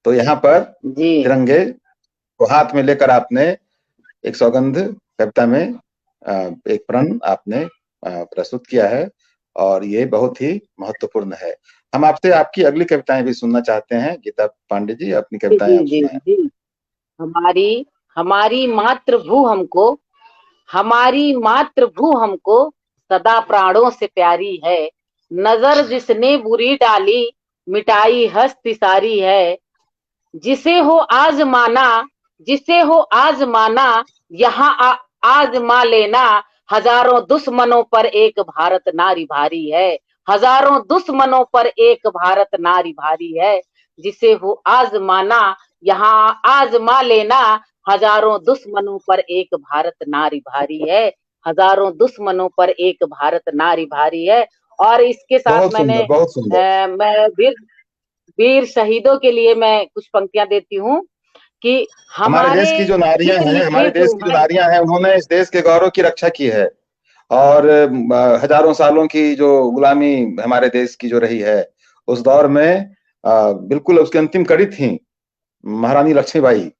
तो यहाँ पर तिरंगे को हाथ में लेकर आपने एक सौगंध कविता में एक प्रण आपने प्रस्तुत किया है और ये बहुत ही महत्वपूर्ण है। हम आपसे आपकी अगली कविताएं भी सुनना चाहते हैं। गीता पांडे जी, अपनी कविताएं आप जी सुनाएं। जी। हमारी हमारी मातृभू हमको हमारी मातृभू हमको सदा प्राणों से प्यारी है। नजर जिसने बुरी डाली मिटाई हस्ती सारी है। जिसे हो आजमाना जिसे हो आजमाना यहाँ आजमा लेना। हजारों दुश्मनों पर एक भारत नारी भारी है। हजारों दुश्मनों पर एक भारत नारी भारी है। जिसे हो आजमाना यहाँ आजमा लेना। हजारों दुश्मनों पर एक भारत नारी भारी है। हजारों दुश्मनों पर एक भारत नारी भारी है। और इसके साथ बहुत मैंने सुंदर, बहुत सुंदर। मैं वीर शहीदों के लिए मैं कुछ पंक्तियां देती हूँ कि हमारे देश की जो नारियां हित हैं, लिखे हमारे देश जो की जो नारियां हैं, उन्होंने इस देश के गौरव की रक्षा की है। और हजारों सालों की जो गुलामी हमारे देश की जो रही है, उस दौर में बिल्कुल उसकी अंतिम कड़ी थी महारानी लक्ष्मीबाई,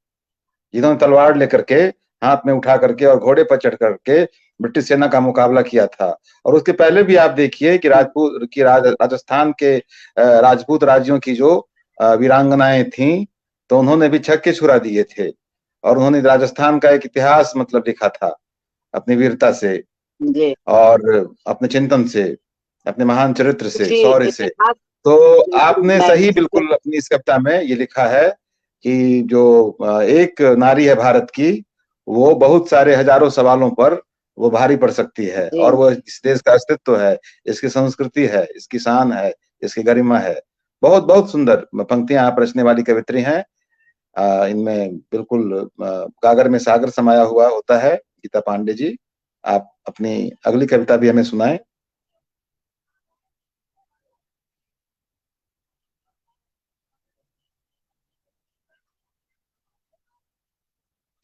जिन्होंने तलवार लेकर के हाथ में उठा करके और घोड़े पर चढ़ करके ब्रिटिश सेना का मुकाबला किया था। और उसके पहले भी आप देखिए कि राजस्थान के राजपूत राज्यों की जो वीरांगनाएं थीं, तो उन्होंने भी छक्के छुड़ा दिए थे और उन्होंने राजस्थान का एक इतिहास मतलब लिखा था अपनी वीरता से जी और अपने चिंतन से, अपने महान चरित्र से, उसी शौर्य से। इतिहास तो बिल्कुल आपने मैं सही बिल्कुल अपनी इस कविता में ये लिखा है कि जो एक नारी है भारत की, वो बहुत सारे हजारों सवालों पर वो भारी पड़ सकती है। जी और वो इस देश का अस्तित्व है, इसकी संस्कृति है, इसकी शान है, इसकी गरिमा है। बहुत बहुत सुंदर पंक्तियां आप रचने वाली कवित्री हैं। इनमें बिल्कुल गागर में सागर समाया हुआ होता है। गीता पांडे जी, आप अपनी अगली कविता भी हमें सुनाएं।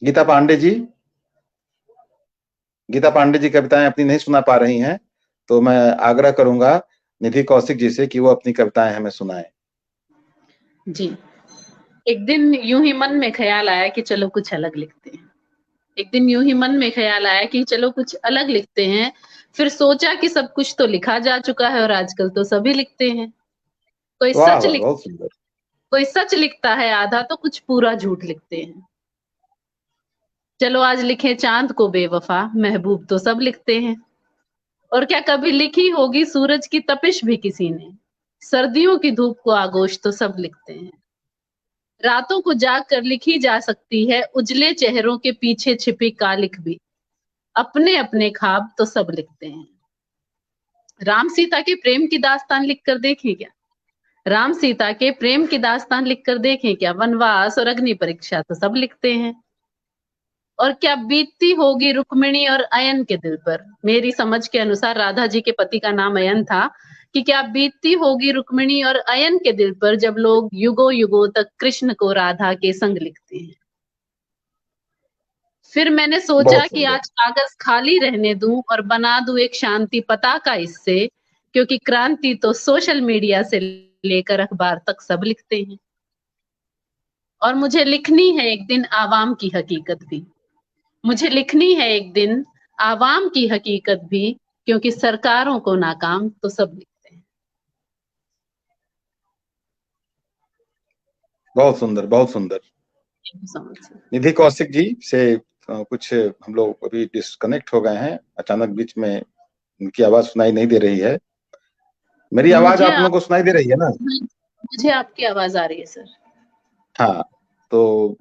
गीता पांडे जी, गीता पांडे जी कविताएं अपनी नहीं सुना पा रही हैं, तो मैं आग्रह करूंगा निधि कौशिक जी से कि वो अपनी कविताएं हमें सुनाएं। जी। एक दिन यूं ही मन में ख्याल आया कि चलो कुछ अलग लिखते हैं। एक दिन यूं ही मन में ख्याल आया कि चलो कुछ अलग लिखते हैं। फिर सोचा कि सब कुछ तो लिखा जा चुका है और आजकल तो सभी लिखते हैं। कोई वाह सच वाह, लिख बहुत सुंदर। कोई सच लिखता है आधा, तो कुछ पूरा झूठ लिखते हैं। चलो आज लिखे चांद को बेवफा, महबूब तो सब लिखते हैं। और क्या कभी लिखी होगी सूरज की तपिश भी किसी ने? सर्दियों की धूप को आगोश तो सब लिखते हैं। रातों को जाग कर लिखी जा सकती है उजले चेहरों के पीछे छिपी कालिख भी। अपने अपने ख्वाब तो सब लिखते हैं। राम सीता के प्रेम की दास्तान लिख कर देखें क्या? राम सीता के प्रेम की दास्तान लिख कर देखें क्या? वनवास और अग्नि परीक्षा तो सब लिखते हैं। और क्या बीतती होगी रुक्मिणी और अयन के दिल पर? मेरी समझ के अनुसार राधा जी के पति का नाम अयन था। कि क्या बीतती होगी रुक्मिणी और अयन के दिल पर जब लोग युगों युगों तक कृष्ण को राधा के संग लिखते हैं। फिर मैंने सोचा बहुत कि सुंदर। आज कागज खाली रहने दूं और बना दूं एक शांति पताका इससे, क्योंकि क्रांति तो सोशल मीडिया से लेकर अखबार तक सब लिखते हैं। और मुझे लिखनी है एक दिन आवाम की हकीकत भी। मुझे लिखनी है एक दिन आवाम की हकीकत भी, क्योंकि सरकारों को नाकाम तो सब लिखते हैं। बहुत सुंदर, बहुत सुंदर। निधि कौशिक जी से कुछ हम लोग अभी डिस्कनेक्ट हो गए हैं, अचानक बीच में उनकी आवाज सुनाई नहीं दे रही है। मेरी आवाज आप लोगों को सुनाई दे रही है ना? मुझे आपकी आवाज आ रही है सर। हाँ, तो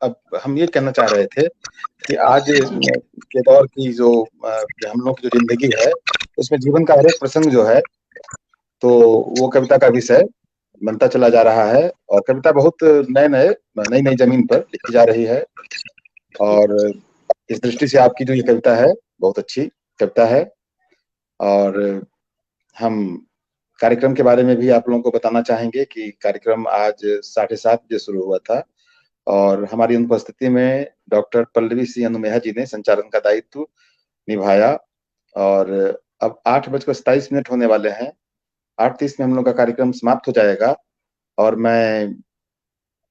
अब हम ये कहना चाह रहे थे कि आज के दौर की जो हम लोग की जो जिंदगी है, उसमें जीवन का हर एक प्रसंग जो है, तो वो कविता का विषय बनता चला जा रहा है। और कविता बहुत नई नई जमीन पर लिखी जा रही है। और इस दृष्टि से आपकी जो ये कविता है, बहुत अच्छी कविता है। और हम कार्यक्रम के बारे में भी आप लोगों को बताना चाहेंगे कि कार्यक्रम आज 7:30 बजे शुरू हुआ था और हमारी अनुपस्थिति में डॉक्टर पल्लवी सिंह अनुमेहा जी ने संचालन का दायित्व निभाया। और अब 8:27 होने वाले हैं। 8:30 में हम लोग का कार्यक्रम समाप्त हो जाएगा। और मैं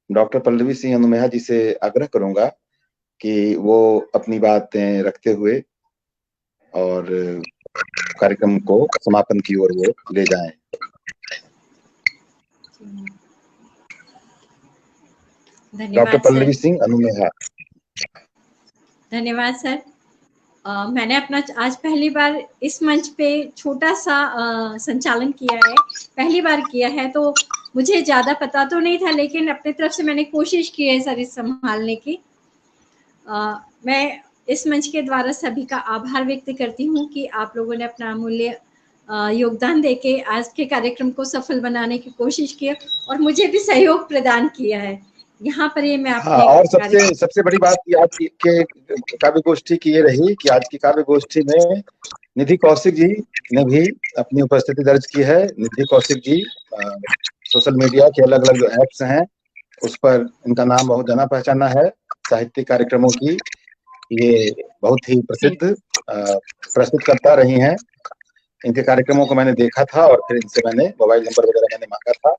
डॉक्टर पल्लवी सिंह अनुमेहा जी से आग्रह करूंगा कि वो अपनी बातें रखते हुए और कार्यक्रम को समापन की ओर वो ले जाएं। डॉक्टर धन्यवाद पल्लवी सर। सिंह अनुमेहा। धन्यवाद सर। मैंने अपना आज पहली बार इस मंच पे छोटा सा संचालन किया है, पहली बार किया है, तो मुझे ज़्यादा पता तो नहीं था, लेकिन अपनी तरफ से मैंने कोशिश की है सर इस संभालने की। मैं इस मंच के द्वारा सभी का आभार व्यक्त करती हूँ कि आप लोगों ने अपना अमूल्य योगदान देके आज के कार्यक्रम को सफल बनाने की कोशिश की और मुझे भी सहयोग प्रदान किया है। यहाँ पर ये मैं हाँ, और सबसे बड़ी बात कि आज के काव्य गोष्ठी की ये रही कि आज की काव्य गोष्ठी में निधि कौशिक जी ने भी अपनी उपस्थिति दर्ज की है। निधि कौशिक जी सोशल मीडिया के अलग अलग जो ऐप्स हैं उस पर इनका नाम बहुत जाना पहचाना है। साहित्यिक कार्यक्रमों की ये बहुत ही प्रसिद्ध प्रस्तुत करता रही हैं। इनके कार्यक्रमों को मैंने देखा था और फिर इनसे मैंने मोबाइल नंबर वगैरह मैंने मांगा था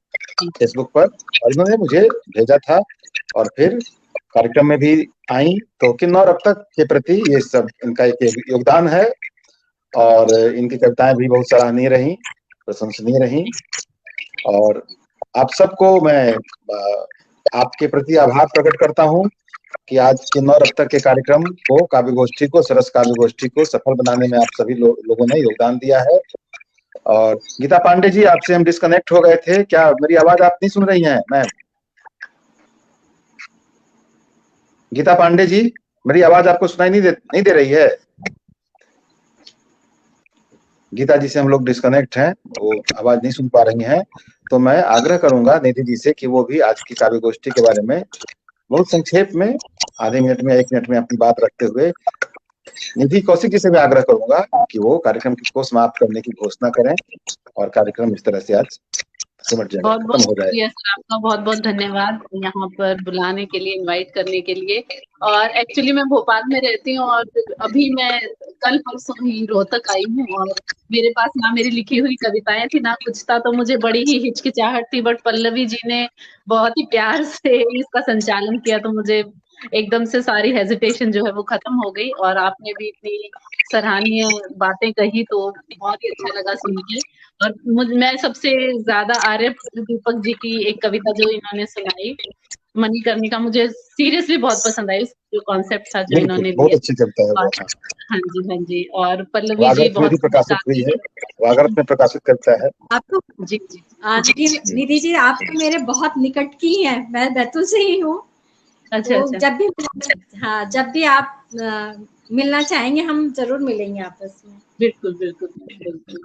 फेसबुक पर और इन्होंने मुझे भेजा था और फिर कार्यक्रम में भी आई। तो किन्नौर अब तक के प्रति ये सब इनका एक योगदान है और इनकी कविताएं भी बहुत सराहनीय रही, प्रशंसनीय रही। और आप सबको मैं आपके प्रति आभार प्रकट करता हूँ कि आज किन्नौर अब तक के कार्यक्रम को, काव्य गोष्ठी को, सरस काव्य गोष्ठी को सफल बनाने में आप सभी लोगों ने योगदान दिया है। और गीता पांडे जी, आपसे हम डिस्कनेक्ट हो गए थे, क्या मेरी आवाज आप नहीं सुन रही हैं मैम? गीता पांडे जी, मेरी आवाज आपको सुनाई नहीं दे रही है? गीता जी से हम लोग डिस्कनेक्ट हैं, वो आवाज नहीं सुन पा रही हैं। तो मैं आग्रह करूंगा निधि जी से कि वो भी आज की काव्य गोष्ठी के बारे में बहुत संक्षेप में आधे मिनट में 1 मिनट में अपनी बात रखते हुए, निधि कौशिक जी से भी आग्रह करूंगा कि वो कार्यक्रम को समाप्त करने की घोषणा करें और कार्यक्रम इस तरह से आज सिमट जाएगा, खत्म हो जाएगा। आपका बहुत बहुत धन्यवाद यहाँ पर बुलाने के लिए, इनवाइट करने के लिए। और एक्चुअली मैं भोपाल में रहती हूँ और अभी मैं कल परसों ही रोहतक आई हूँ और मेरे पास ना मेरी लिखी हुई कविताएं थी ना कुछ था, तो मुझे बड़ी ही हिचकिचाहट थी। बट पल्लवी जी ने बहुत ही प्यार से इसका संचालन किया तो मुझे एकदम से सारी हेजिटेशन जो है वो खत्म हो गई और आपने भी इतनी सराहनीय बातें कही तो बहुत ही अच्छा लगा सुन के। और मैं सबसे ज्यादा आर्य दीपक जी की एक कविता जो इन्होंने सुनाई, मणिकर्णिका, मुझे सीरियसली बहुत पसंद आई। जो कॉन्सेप्ट था जो इन्होंने बहुत अच्छी कविता है। हाँ जी, हाँ जी। और पल्लवी जी बहुत प्रकाशित हुई है, वागरत में प्रकाशित करता है आपको। जी जी निधि जी, आप तो मेरे बहुत निकट की हैं, मैं बैतूल से ही हूँ। अच्छा, तो जब भी आप मिलना चाहेंगे हम जरूर मिलेंगे आपस में। बिल्कुल बिल्कुल बिल्कुल।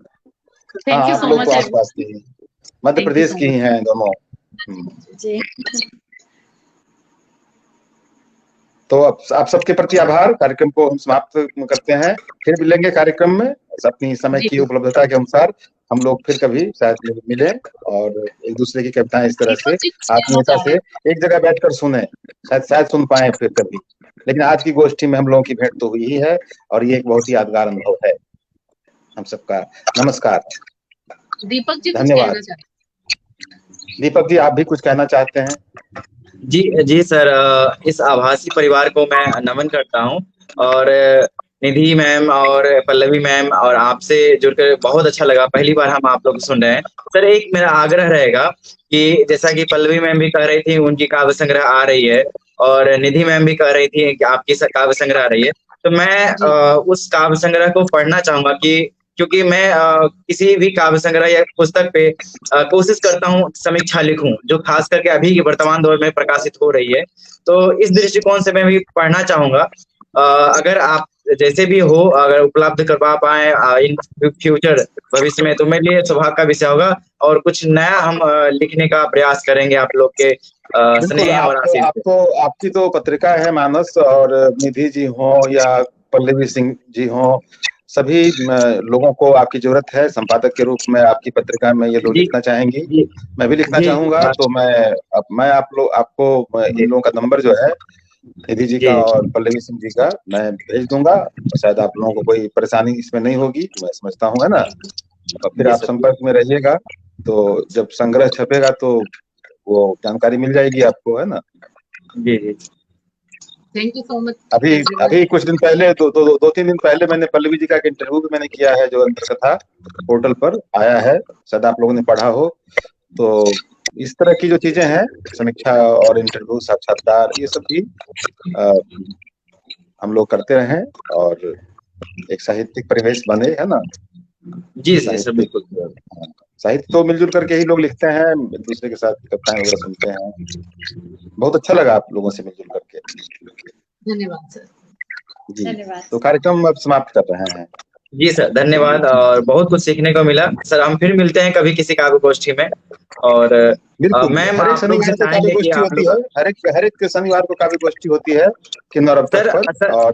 Thank you so much. आसपास की मध्य प्रदेश की ही हैं दोनों। जी। तो आप सबके प्रति आभार। कार्यक्रम को हम समाप्त करते हैं, फिर मिलेंगे कार्यक्रम में अपनी समय की उपलब्धता के अनुसार। हम लोग फिर कभी शायद मिले और एक दूसरे की कविताएं इस तरह से आत्मीयता से एक जगह बैठकर सुने, शायद सुन पाए फिर कभी। लेकिन आज की गोष्ठी में हम लोगों की भेंट तो हुई ही है और ये एक बहुत ही यादगार अनुभव है हम सबका। नमस्कार। दीपक जी, धन्यवाद। दीपक जी, आप भी कुछ कहना चाहते हैं? जी सर, इस आभासी परिवार को मैं नमन करता हूँ और निधि मैम और पल्लवी मैम और आपसे जुड़कर बहुत अच्छा लगा। पहली बार हम आप लोग सुन रहे हैं। सर, एक मेरा आग्रह रहेगा कि जैसा कि पल्लवी मैम भी कह रही थी उनकी काव्य संग्रह आ रही है और निधि मैम भी कह रही थी कि आपकी काव्य संग्रह आ रही है, तो मैं उस काव्य संग्रह को पढ़ना चाहूंगा क्योंकि मैं किसी भी काव्य संग्रह या पुस्तक पे कोशिश करता हूँ समीक्षा लिखूं, जो खास करके अभी के वर्तमान दौर में प्रकाशित हो रही है। तो इस दृष्टिकोण से मैं भी पढ़ना चाहूंगा। अगर आप जैसे भी हो, अगर उपलब्ध करवा पाए इन फ्यूचर भविष्य में, तो मेरे लिए सौभाग्य का विषय होगा और कुछ नया हम लिखने का प्रयास करेंगे आप लोग के स्नेह और आशीर्वाद। आपकी तो पत्रिका है मानस, और निधि जी हो या पल्लवी सिंह जी हो, सभी लोगों को आपकी जरूरत है। संपादक के रूप में आपकी पत्रिका में ये लोग लिखना चाहेंगी, मैं भी लिखना चाहूंगा। तो मैं आपको इन लोगों का नंबर जो है निधि जी का और पल्लवी सिंह जी का मैं भेज दूंगा। शायद आप लोगों को कोई परेशानी इसमें नहीं होगी, मैं समझता हूँ, है ना। और फिर आप संपर्क में रहिएगा, तो जब संग्रह छपेगा तो वो जानकारी मिल जाएगी आपको, है ना। जी। Thank you so much. अभी कुछ दिन पहले 2-3 दिन पहले मैंने पल्लवी जी का एक इंटरव्यू भी मैंने किया है, जो अंतरकथा पोर्टल पर आया है, शायद आप लोगों ने पढ़ा हो। तो इस तरह की जो चीजें हैं, समीक्षा और इंटरव्यू, साक्षात्कार, ये सब भी हम लोग करते रहें और एक साहित्यिक परिवेश बने, है ना। जी सर, बिल्कुल। साहित्य तो मिलजुल करके ही लोग लिखते हैं, एक दूसरे के साथ कविताएं वगैरह सुनते हैं। बहुत अच्छा लगा आप लोगों से मिलजुल करके। धन्यवाद सर। जी, धन्यवाद। तो कार्यक्रम अब समाप्त कर रहे हैं। जी सर, धन्यवाद, और बहुत कुछ सीखने को मिला सर। हम फिर मिलते हैं कभी किसी काव्य गोष्ठी में। और बिल्कुल, मैम, हर एक आप लोग से शनिवार को काव्य चाहेंगे कि गोष्ठी आप होती लोग है, हर एक शनिवार को काव्य गोष्ठी होती है किन्नौर अब तक पर। सर और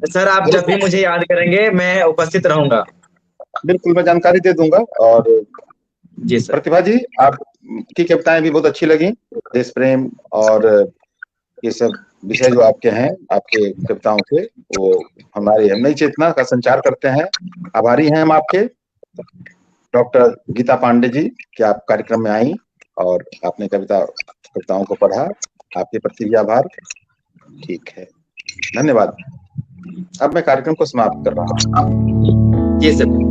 सर आप जब भी मुझे याद करेंगे मैं उपस्थित रहूंगा। बिल्कुल, मैं जानकारी दे दूंगा। और जी सर। प्रतिभा जी, आपकी कविताएं भी बहुत अच्छी लगी, देश प्रेम और ये सब विषय जो आपके हैं, आपके कविताओं के, वो हमारी नई चेतना का संचार करते हैं। आभारी हैं हम आपके, डॉक्टर गीता पांडे जी, कि आप कार्यक्रम में आई और आपने कविताओं को पढ़ा। आपके प्रति भी आभार। ठीक है, धन्यवाद। अब मैं कार्यक्रम को समाप्त कर रहा हूँ। जी सर।